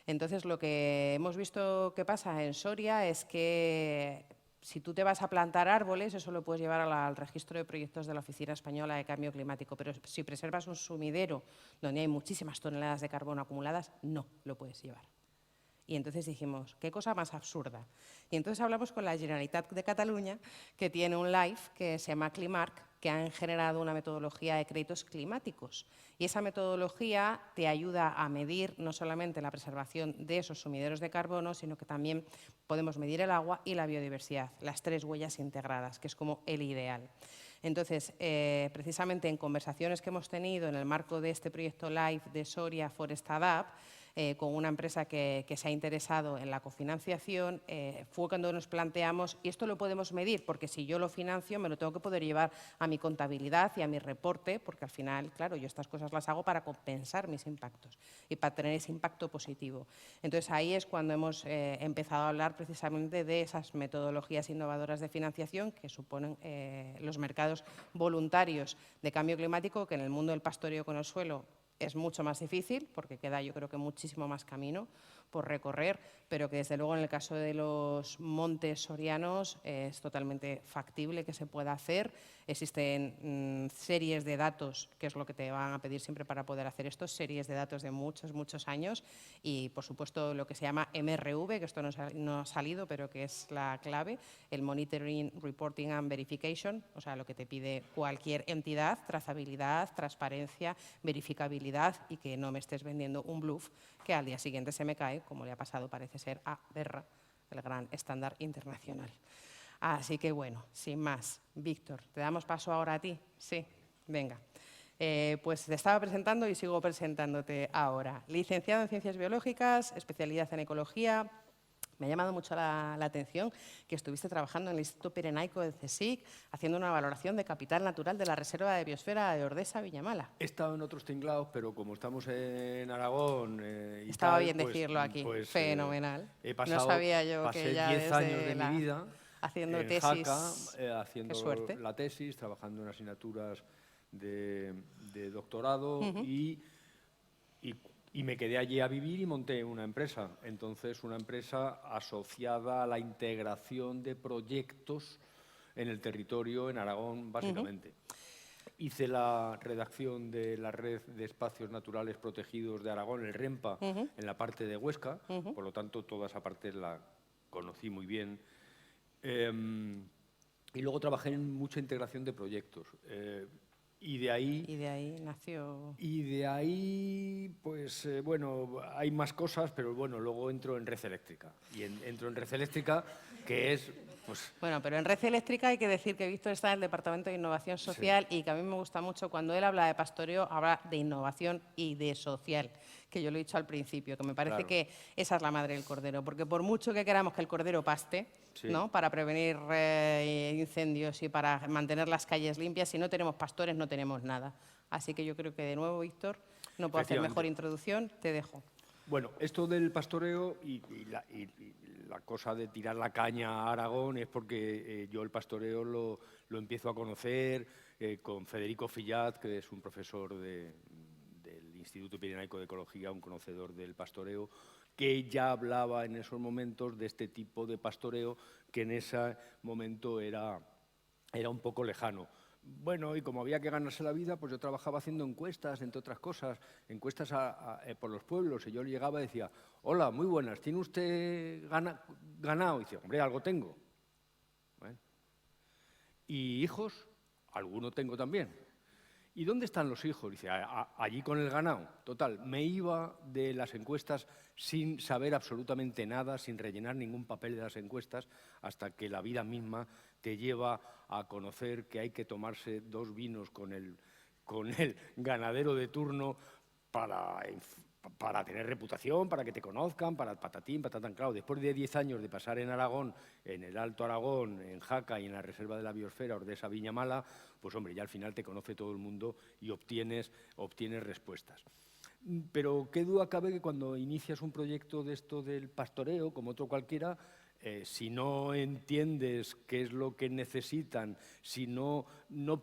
[SPEAKER 3] Entonces, lo que hemos visto que pasa en Soria es que si tú te vas a plantar árboles, eso lo puedes llevar al registro de proyectos de la Oficina Española de Cambio Climático, pero si preservas un sumidero donde hay muchísimas toneladas de carbono acumuladas, no lo puedes llevar. Y entonces dijimos, qué cosa más absurda. Y entonces hablamos con la Generalitat de Cataluña, que tiene un LIFE que se llama Climarc, que han generado una metodología de créditos climáticos. Y esa metodología te ayuda a medir no solamente la preservación de esos sumideros de carbono, sino que también podemos medir el agua y la biodiversidad, las 3 huellas integradas, que es como el ideal. Entonces, precisamente en conversaciones que hemos tenido en el marco de este proyecto LIFE de Soria Forest Adapt, con una empresa que se ha interesado en la cofinanciación, fue cuando nos planteamos, y esto lo podemos medir, porque si yo lo financio me lo tengo que poder llevar a mi contabilidad y a mi reporte, porque al final, claro, yo estas cosas las hago para compensar mis impactos y para tener ese impacto positivo. Entonces ahí es cuando hemos empezado a hablar precisamente de esas metodologías innovadoras de financiación que suponen los mercados voluntarios de cambio climático, que en el mundo del pastoreo con el suelo es mucho más difícil, porque queda yo creo que muchísimo más camino por recorrer, pero que desde luego en el caso de los montes sorianos es totalmente factible que se pueda hacer. Existen series de datos, que es lo que te van a pedir siempre para poder hacer esto, series de datos de muchos años y, por supuesto, lo que se llama MRV, que esto no ha salido, pero que es la clave, el Monitoring, Reporting and Verification, o sea, lo que te pide cualquier entidad, trazabilidad, transparencia, verificabilidad y que no me estés vendiendo un bluff que al día siguiente se me cae, como le ha pasado, parece ser, a Berra, el gran estándar internacional. Así que, bueno, sin más. Víctor, ¿te damos paso ahora a ti? Sí, venga. Pues te estaba presentando y sigo presentándote ahora. Licenciado en Ciencias Biológicas, especialidad en Ecología. Me ha llamado mucho la atención que estuviste trabajando en el Instituto Pirenaico del CSIC haciendo una valoración de capital natural de la Reserva de Biosfera de Ordesa-Villamala.
[SPEAKER 6] He estado en otros tinglados, pero como estamos en Aragón y
[SPEAKER 3] estaba
[SPEAKER 6] tal,
[SPEAKER 3] bien decirlo aquí,
[SPEAKER 6] fenomenal.
[SPEAKER 3] No sabía yo
[SPEAKER 6] pasé
[SPEAKER 3] que ya
[SPEAKER 6] 10 años de mi vida
[SPEAKER 3] haciendo
[SPEAKER 6] en
[SPEAKER 3] tesis,
[SPEAKER 6] Jaca, haciendo la tesis, trabajando en asignaturas de doctorado y me quedé allí a vivir y monté una empresa. Entonces, una empresa asociada a la integración de proyectos en el territorio, en Aragón, básicamente. Hice la redacción de la Red de Espacios Naturales Protegidos de Aragón, el REMPA, en la parte de Huesca. Por lo tanto, toda esa parte la conocí muy bien. Y luego trabajé en mucha integración de proyectos. Y de ahí
[SPEAKER 3] nació...
[SPEAKER 6] Y de ahí, pues, bueno, hay más cosas, pero bueno, luego entro en Red Eléctrica. Y entro en Red Eléctrica, que es, pues...
[SPEAKER 3] Bueno, pero en Red Eléctrica hay que decir que Víctor está en el Departamento de Innovación Social y que a mí me gusta mucho cuando él habla de pastoreo, habla de innovación y de social, que yo lo he dicho al principio, que me parece que esa es la madre del cordero, porque por mucho que queramos que el cordero paste, ¿no?, para prevenir incendios y para mantener las calles limpias, si no tenemos pastores no tenemos nada. Así que yo creo que de nuevo, Víctor, no puedo hacer mejor introducción, te dejo.
[SPEAKER 6] Bueno, esto del pastoreo y la cosa de tirar la caña a Aragón es porque yo el pastoreo lo empiezo a conocer con Federico Fillat, que es un profesor del Instituto Pirenaico de Ecología, un conocedor del pastoreo, que ya hablaba en esos momentos de este tipo de pastoreo que en ese momento era un poco lejano. Bueno, y como había que ganarse la vida, pues yo trabajaba haciendo encuestas, entre otras cosas, encuestas por los pueblos, y yo llegaba y decía, hola, muy buenas, ¿tiene usted ganado? Y dice, hombre, algo tengo. Bueno. ¿Y hijos? Alguno tengo también. ¿Y dónde están los hijos? Dice, allí con el ganado. Total, me iba de las encuestas sin saber absolutamente nada, sin rellenar ningún papel de las encuestas, hasta que la vida misma te lleva a conocer que hay que tomarse 2 vinos con el ganadero de turno para tener reputación, para que te conozcan, para patatín, patatán. Claro, después de 10 años de pasar en Aragón, en el Alto Aragón, en Jaca y en la Reserva de la Biosfera, Ordesa-Villamala, pues hombre, ya al final te conoce todo el mundo y obtienes respuestas. Pero qué duda cabe que cuando inicias un proyecto de esto del pastoreo, como otro cualquiera, si no entiendes qué es lo que necesitan, si no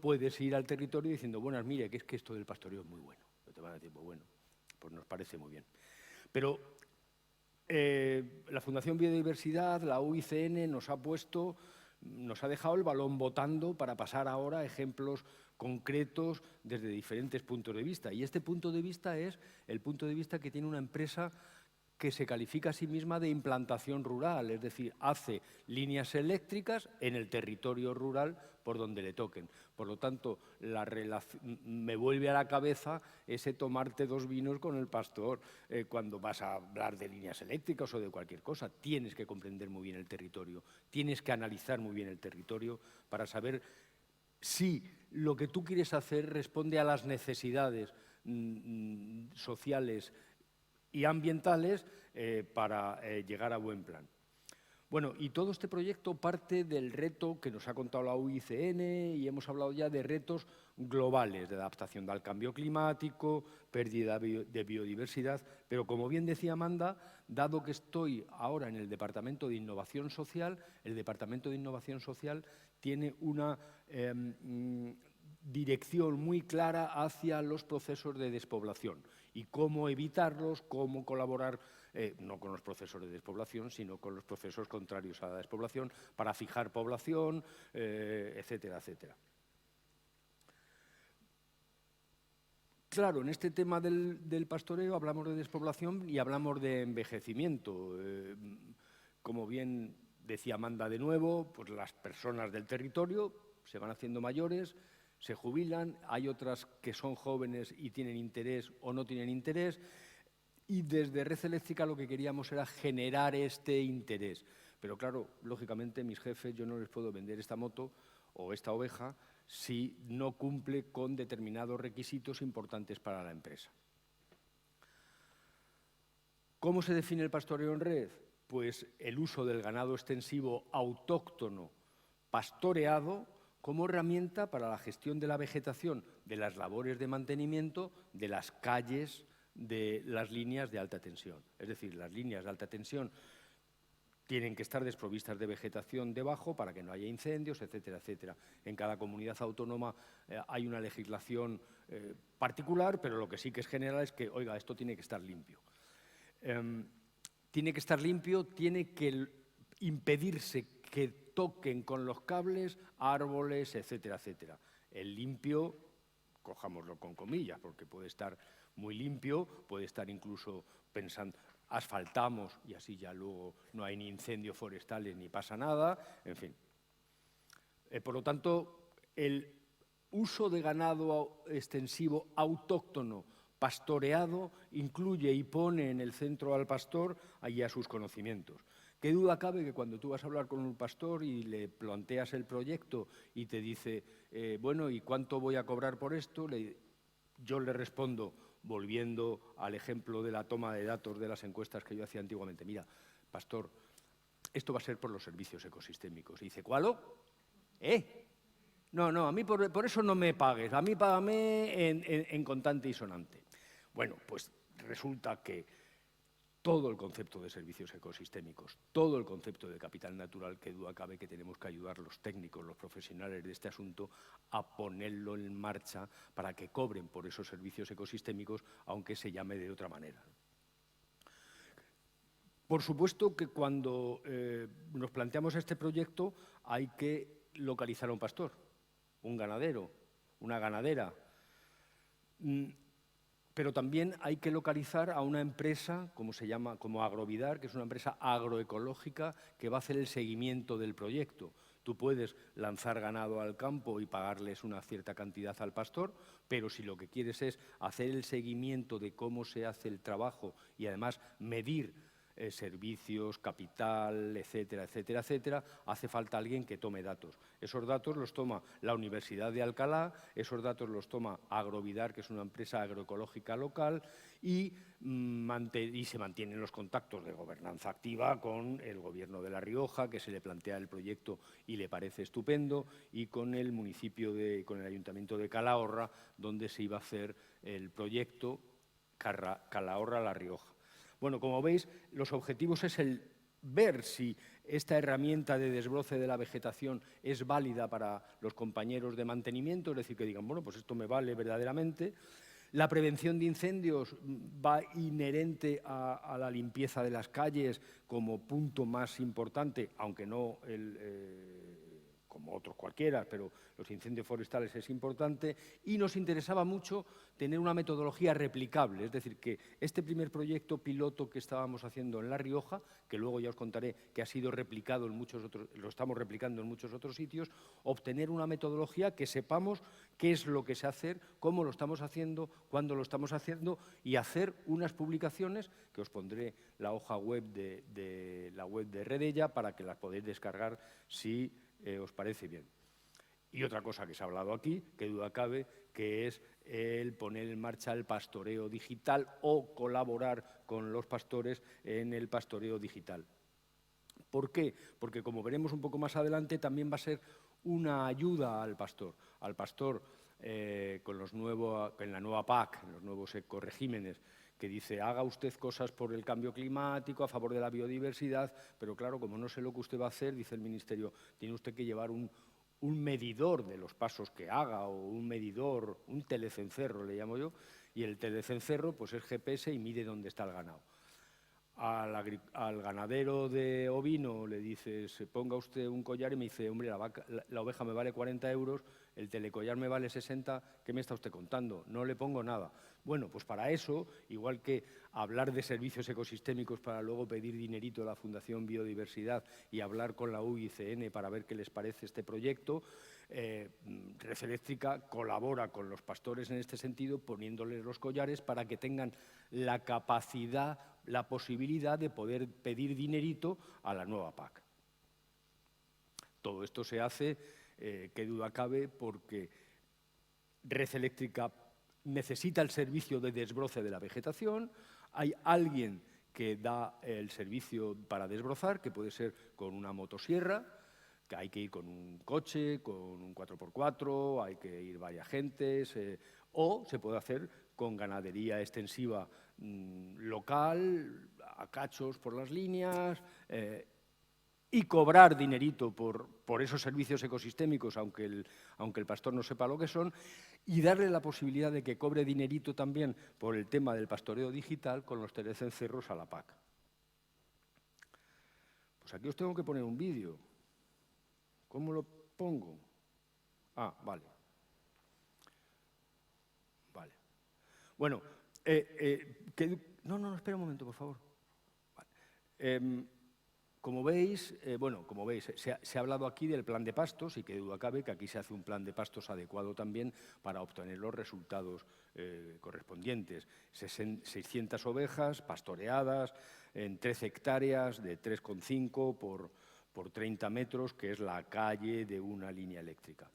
[SPEAKER 6] puedes ir al territorio diciendo, bueno, mire, que es que esto del pastoreo es muy bueno. Te van a decir, pues bueno, pues nos parece muy bien. Pero la Fundación Biodiversidad, la UICN, nos ha puesto nos ha dejado el balón botando para pasar ahora a ejemplos concretos desde diferentes puntos de vista. Y este punto de vista es el punto de vista que tiene una empresa que se califica a sí misma de implantación rural, es decir, hace líneas eléctricas en el territorio rural por donde le toquen. Por lo tanto, me vuelve a la cabeza ese tomarte 2 vinos con el pastor cuando vas a hablar de líneas eléctricas o de cualquier cosa. Tienes que comprender muy bien el territorio, tienes que analizar muy bien el territorio para saber si lo que tú quieres hacer responde a las necesidades sociales y ambientales para llegar a buen plan. Bueno, y todo este proyecto parte del reto que nos ha contado la UICN y hemos hablado ya de retos globales, de adaptación al cambio climático, pérdida de biodiversidad, pero como bien decía Amanda, dado que estoy ahora en el Departamento de Innovación Social, el Departamento de Innovación Social tiene una dirección muy clara hacia los procesos de despoblación y cómo evitarlos, cómo colaborar, no con los procesos de despoblación, sino con los procesos contrarios a la despoblación, para fijar población, etcétera, etcétera. Claro, en este tema del pastoreo hablamos de despoblación y hablamos de envejecimiento. Como bien decía Amanda de nuevo, pues las personas del territorio se van haciendo mayores, se jubilan, hay otras que son jóvenes y tienen interés o no tienen interés, y desde Red Eléctrica lo que queríamos era generar este interés. Pero claro, lógicamente mis jefes, yo no les puedo vender esta moto o esta oveja si no cumple con determinados requisitos importantes para la empresa. ¿Cómo se define el pastoreo en red? Pues el uso del ganado extensivo autóctono pastoreado como herramienta para la gestión de la vegetación, de las labores de mantenimiento de las calles de las líneas de alta tensión. Es decir, las líneas de alta tensión tienen que estar desprovistas de vegetación debajo para que no haya incendios, etcétera, etcétera. En cada comunidad autónoma hay una legislación particular, pero lo que sí que es general es que, oiga, esto tiene que estar limpio. Tiene que estar limpio, tiene que impedirse que toquen con los cables árboles, etcétera, etcétera. El limpio, cojámoslo con comillas, porque puede estar muy limpio, puede estar incluso pensando, asfaltamos y así ya luego no hay ni incendios forestales ni pasa nada, en fin. Por lo tanto, el uso de ganado extensivo autóctono pastoreado incluye y pone en el centro al pastor y a sus conocimientos. ¿Qué duda cabe que cuando tú vas a hablar con un pastor y le planteas el proyecto y te dice, bueno, ¿y cuánto voy a cobrar por esto? Yo le respondo, volviendo al ejemplo de la toma de datos de las encuestas que yo hacía antiguamente, mira, pastor, esto va a ser por los servicios ecosistémicos. Y dice, ¿cuál? No, a mí por eso no me pagues, a mí págame en contante y sonante. Bueno, pues resulta que todo el concepto de servicios ecosistémicos, todo el concepto de capital natural, que duda cabe que tenemos que ayudar los técnicos, los profesionales de este asunto a ponerlo en marcha para que cobren por esos servicios ecosistémicos, aunque se llame de otra manera. Por supuesto que cuando nos planteamos este proyecto hay que localizar a un pastor, un ganadero, una ganadera. Pero también hay que localizar a una empresa, como se llama, como Agrovidar, que es una empresa agroecológica que va a hacer el seguimiento del proyecto. Tú puedes lanzar ganado al campo y pagarles una cierta cantidad al pastor, pero si lo que quieres es hacer el seguimiento de cómo se hace el trabajo y además medir servicios, capital, etcétera, etcétera, etcétera, hace falta alguien que tome datos. Esos datos los toma la Universidad de Alcalá, esos datos los toma Agrovidar, que es una empresa agroecológica local, y se mantienen los contactos de gobernanza activa con el Gobierno de La Rioja, que se le plantea el proyecto y le parece estupendo, y con el municipio, con el Ayuntamiento de Calahorra, donde se iba a hacer el proyecto Calahorra-La Rioja. Bueno, como veis, los objetivos es el ver si esta herramienta de desbroce de la vegetación es válida para los compañeros de mantenimiento, es decir, que digan, bueno, pues esto me vale verdaderamente. La prevención de incendios va inherente a la limpieza de las calles como punto más importante, aunque no como otros cualquiera, pero los incendios forestales es importante, y nos interesaba mucho tener una metodología replicable, es decir, que este primer proyecto piloto que estábamos haciendo en La Rioja, que luego ya os contaré que ha sido replicado en muchos otros, lo estamos replicando en muchos otros sitios, obtener una metodología que sepamos qué es lo que se hace, cómo lo estamos haciendo, cuándo lo estamos haciendo, y hacer unas publicaciones, que os pondré la hoja web de la web de Redella para que las podáis descargar si os parece bien. Y otra cosa que se ha hablado aquí, que duda cabe, que es el poner en marcha el pastoreo digital o colaborar con los pastores en el pastoreo digital. ¿Por qué? Porque, como veremos un poco más adelante, también va a ser una ayuda al pastor con la nueva PAC, en los nuevos ecoregímenes, que dice, haga usted cosas por el cambio climático, a favor de la biodiversidad, pero claro, como no sé lo que usted va a hacer, dice el Ministerio, tiene usted que llevar un medidor de los pasos que haga, o un medidor, un telecencerro le llamo yo, y el telecencerro pues es GPS y mide dónde está el ganado. Al ganadero de ovino le dices, ponga usted un collar, y me dice, hombre, la oveja me vale 40 euros, el telecollar me vale 60, ¿qué me está usted contando? No le pongo nada. Bueno, pues para eso, igual que hablar de servicios ecosistémicos para luego pedir dinerito a la Fundación Biodiversidad y hablar con la UICN para ver qué les parece este proyecto, Red Eléctrica colabora con los pastores en este sentido, poniéndoles los collares para que tengan la capacidad, la posibilidad de poder pedir dinerito a la nueva PAC. Todo esto se hace, qué duda cabe, porque Red Eléctrica necesita el servicio de desbroce de la vegetación, hay alguien que da el servicio para desbrozar, que puede ser con una motosierra, que hay que ir con un coche, con un 4x4, hay que ir varias gentes, o se puede hacer con ganadería extensiva local, a cachos por las líneas, y cobrar dinerito por esos servicios ecosistémicos, aunque el pastor no sepa lo que son, y darle la posibilidad de que cobre dinerito también por el tema del pastoreo digital con los telecencerros a la PAC. Pues aquí os tengo que poner un vídeo. ¿Cómo lo pongo? Ah, vale. Vale. Bueno, no, espera un momento, por favor. Vale. Como veis, se ha hablado aquí del plan de pastos, y que duda cabe que aquí se hace un plan de pastos adecuado también para obtener los resultados correspondientes. 600 ovejas pastoreadas en 13 hectáreas de 3,5 por 30 metros, que es la calle de una línea eléctrica.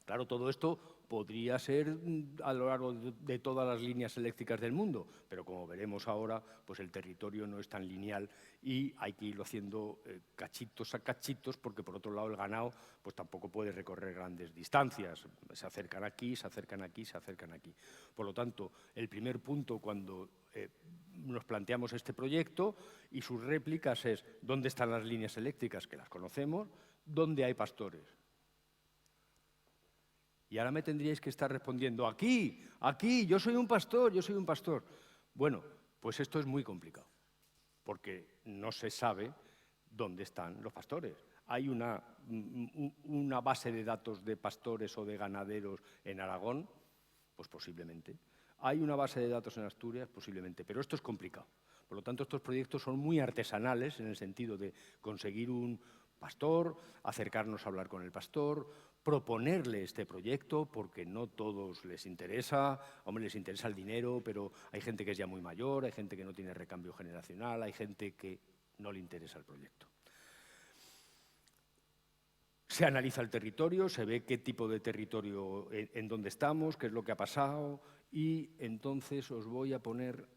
[SPEAKER 6] Claro, todo esto podría ser a lo largo de todas las líneas eléctricas del mundo, pero como veremos ahora, pues el territorio no es tan lineal y hay que irlo haciendo cachitos a cachitos, porque por otro lado el ganado pues tampoco puede recorrer grandes distancias, se acercan aquí, se acercan aquí, se acercan aquí. Por lo tanto, el primer punto cuando nos planteamos este proyecto y sus réplicas es dónde están las líneas eléctricas, que las conocemos, dónde hay pastores. Y ahora me tendríais que estar respondiendo, aquí, yo soy un pastor, yo soy un pastor. Bueno, pues esto es muy complicado, porque no se sabe dónde están los pastores. ¿Hay una base de datos de pastores o de ganaderos en Aragón? Pues posiblemente. ¿Hay una base de datos en Asturias? Posiblemente, pero esto es complicado. Por lo tanto, estos proyectos son muy artesanales en el sentido de conseguir un pastor, acercarnos a hablar con el pastor, proponerle este proyecto, porque no todos les interesa, hombre, les interesa el dinero, pero hay gente que es ya muy mayor, hay gente que no tiene recambio generacional, hay gente que no le interesa el proyecto. Se analiza el territorio, se ve qué tipo de territorio, en dónde estamos, qué es lo que ha pasado, y entonces os voy a poner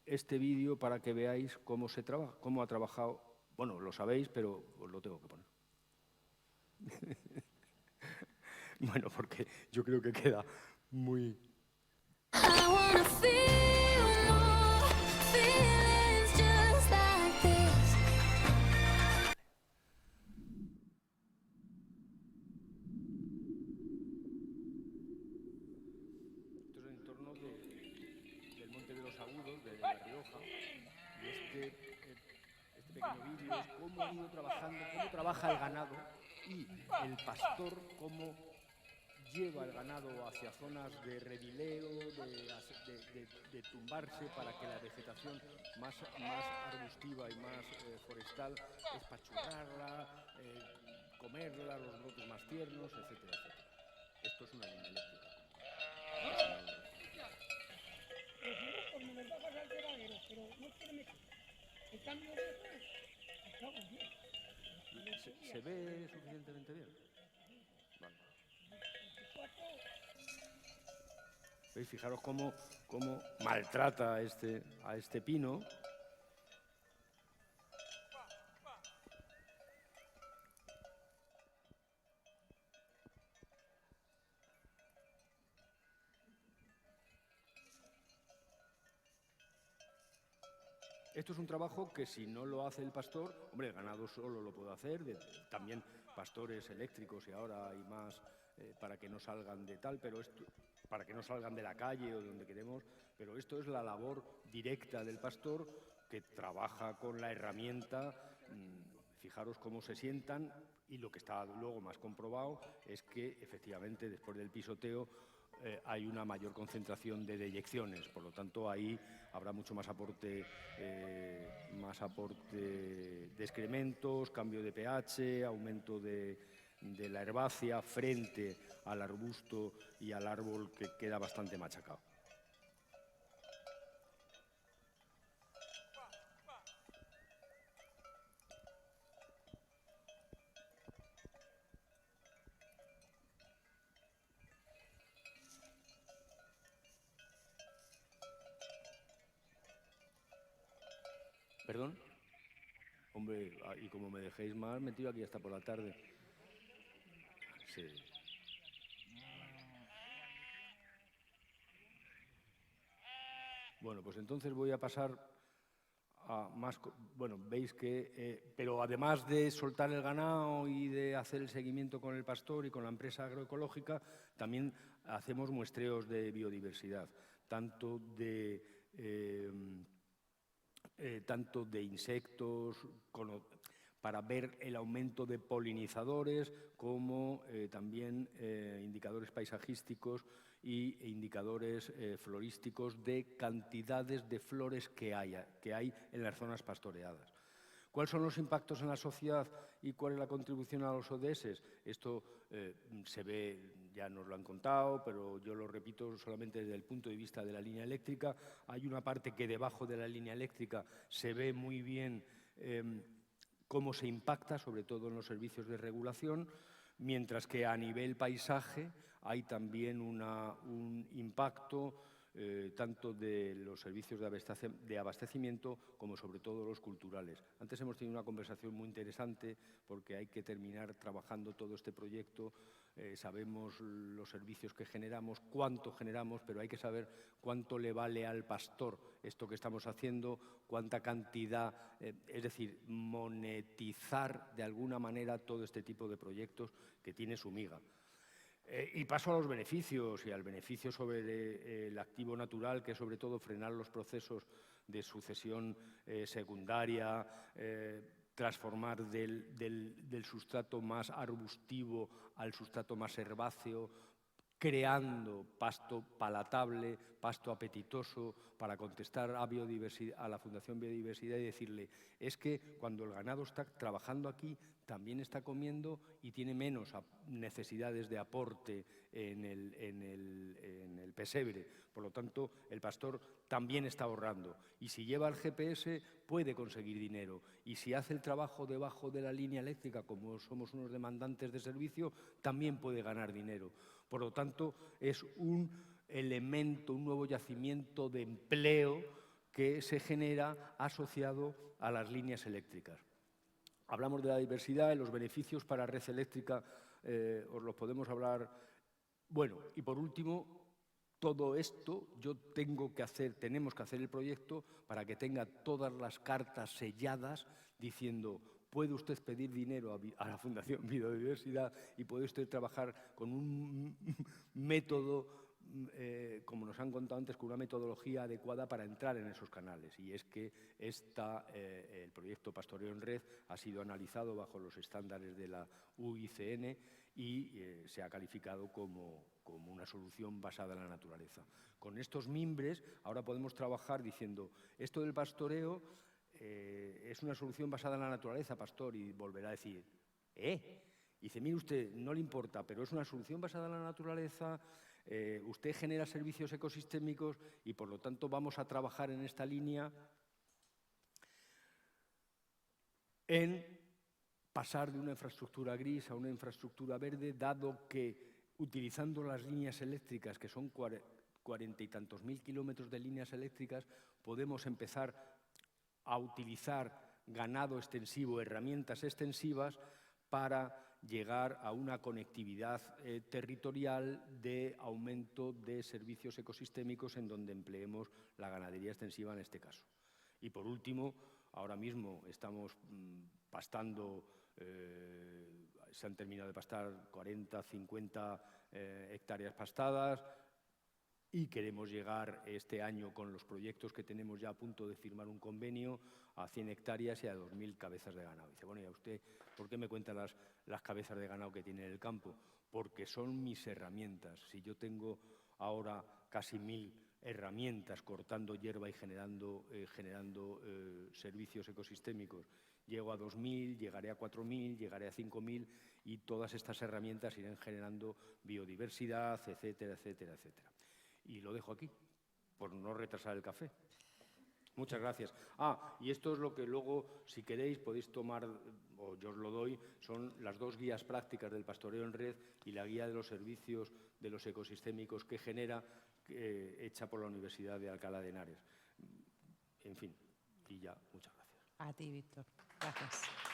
[SPEAKER 6] este vídeo para que veáis cómo se trabaja, cómo ha trabajado. Bueno, lo sabéis, pero os lo tengo que poner. Bueno, porque yo creo que queda muy... Esto es el entorno del Monte de los Agudos, de La Rioja, y este pequeño vídeo es cómo han ido trabajando, cómo trabaja el ganado y el pastor, cómo lleva el ganado hacia zonas de redileo, de tumbarse para que la vegetación más arbustiva y más forestal espachurrarla, comerla, los brotes más tiernos, etcétera, etcétera. Esto es una línea eléctrica. ¿Se ve suficientemente bien? Vale. ¿Veis? Fijaros cómo maltrata a este pino. Esto es un trabajo que si no lo hace el pastor, hombre, el ganado solo lo puede hacer, también pastores eléctricos y ahora hay más para que no salgan de tal, pero esto, para que no salgan de la calle o de donde queremos, pero esto es la labor directa del pastor que trabaja con la herramienta. Fijaros cómo se sientan y lo que está luego más comprobado es que efectivamente después del pisoteo hay una mayor concentración de deyecciones, por lo tanto ahí habrá mucho más aporte de excrementos, cambio de pH, aumento de la herbácea frente al arbusto y al árbol que queda bastante machacado. ¿Perdón? Hombre, y como me dejéis más, me tiro aquí hasta por la tarde. Sí. Bueno, pues entonces voy a pasar a más... Bueno, veis que... pero además de soltar el ganado y de hacer el seguimiento con el pastor y con la empresa agroecológica, también hacemos muestreos de biodiversidad, tanto de insectos, para ver el aumento de polinizadores, como también indicadores paisajísticos e indicadores florísticos de cantidades de flores que hay en las zonas pastoreadas. ¿Cuáles son los impactos en la sociedad y cuál es la contribución a los ODS? Esto se ve, ya nos lo han contado, pero yo lo repito solamente desde el punto de vista de la línea eléctrica. Hay una parte que debajo de la línea eléctrica se ve muy bien cómo se impacta, sobre todo en los servicios de regulación, mientras que a nivel paisaje hay también un impacto tanto de los servicios de abastecimiento como sobre todo los culturales. Antes hemos tenido una conversación muy interesante porque hay que terminar trabajando todo este proyecto. Sabemos los servicios que generamos, cuánto generamos, pero hay que saber cuánto le vale al pastor esto que estamos haciendo, cuánta cantidad, es decir, monetizar de alguna manera todo este tipo de proyectos que tiene su miga. Y paso a los beneficios y al beneficio sobre el activo natural, que es sobre todo frenar los procesos de sucesión secundaria, transformar del sustrato más arbustivo al sustrato más herbáceo, creando pasto palatable, pasto apetitoso, para contestar a la Fundación Biodiversidad y decirle, es que cuando el ganado está trabajando aquí, también está comiendo y tiene menos necesidades de aporte en el pesebre. Por lo tanto, el pastor también está ahorrando. Y si lleva el GPS, puede conseguir dinero. Y si hace el trabajo debajo de la línea eléctrica, como somos unos demandantes de servicio, también puede ganar dinero. Por lo tanto, es un elemento, un nuevo yacimiento de empleo que se genera asociado a las líneas eléctricas. Hablamos de la diversidad y los beneficios para red eléctrica, os los podemos hablar. Bueno, y por último, todo esto tenemos que hacer el proyecto para que tenga todas las cartas selladas diciendo, puede usted pedir dinero a la Fundación Biodiversidad y puede usted trabajar con un método como nos han contado antes, con una metodología adecuada para entrar en esos canales. Y es que el proyecto Pastoreo en Red ha sido analizado bajo los estándares de la UICN y se ha calificado como una solución basada en la naturaleza. Con estos mimbres ahora podemos trabajar diciendo, esto del pastoreo es una solución basada en la naturaleza, pastor, y volverá a decir, dice, mire usted, no le importa, pero es una solución basada en la naturaleza, usted genera servicios ecosistémicos y, por lo tanto, vamos a trabajar en esta línea en pasar de una infraestructura gris a una infraestructura verde, dado que, utilizando las líneas eléctricas, que son 40 y tantos mil kilómetros de líneas eléctricas, podemos empezar a utilizar ganado extensivo, herramientas extensivas, para llegar a una conectividad territorial de aumento de servicios ecosistémicos en donde empleemos la ganadería extensiva en este caso. Y por último, ahora mismo estamos pastando, se han terminado de pastar 40, 50 hectáreas pastadas, y queremos llegar este año, con los proyectos que tenemos ya a punto de firmar un convenio, a 100 hectáreas y a 2.000 cabezas de ganado. Dice, bueno, ¿y a usted por qué me cuenta las cabezas de ganado que tiene en el campo? Porque son mis herramientas. Si yo tengo ahora casi 1.000 herramientas cortando hierba y generando servicios ecosistémicos, llego a 2.000, llegaré a 4.000, llegaré a 5.000 y todas estas herramientas irán generando biodiversidad, etcétera, etcétera, etcétera. Y lo dejo aquí, por no retrasar el café. Muchas gracias. Y esto es lo que luego, si queréis, podéis tomar, o yo os lo doy, son las 2 guías prácticas del pastoreo en red y la guía de los servicios de los ecosistémicos que genera, hecha por la Universidad de Alcalá de Henares. En fin, y ya, muchas gracias.
[SPEAKER 3] A ti, Víctor. Gracias.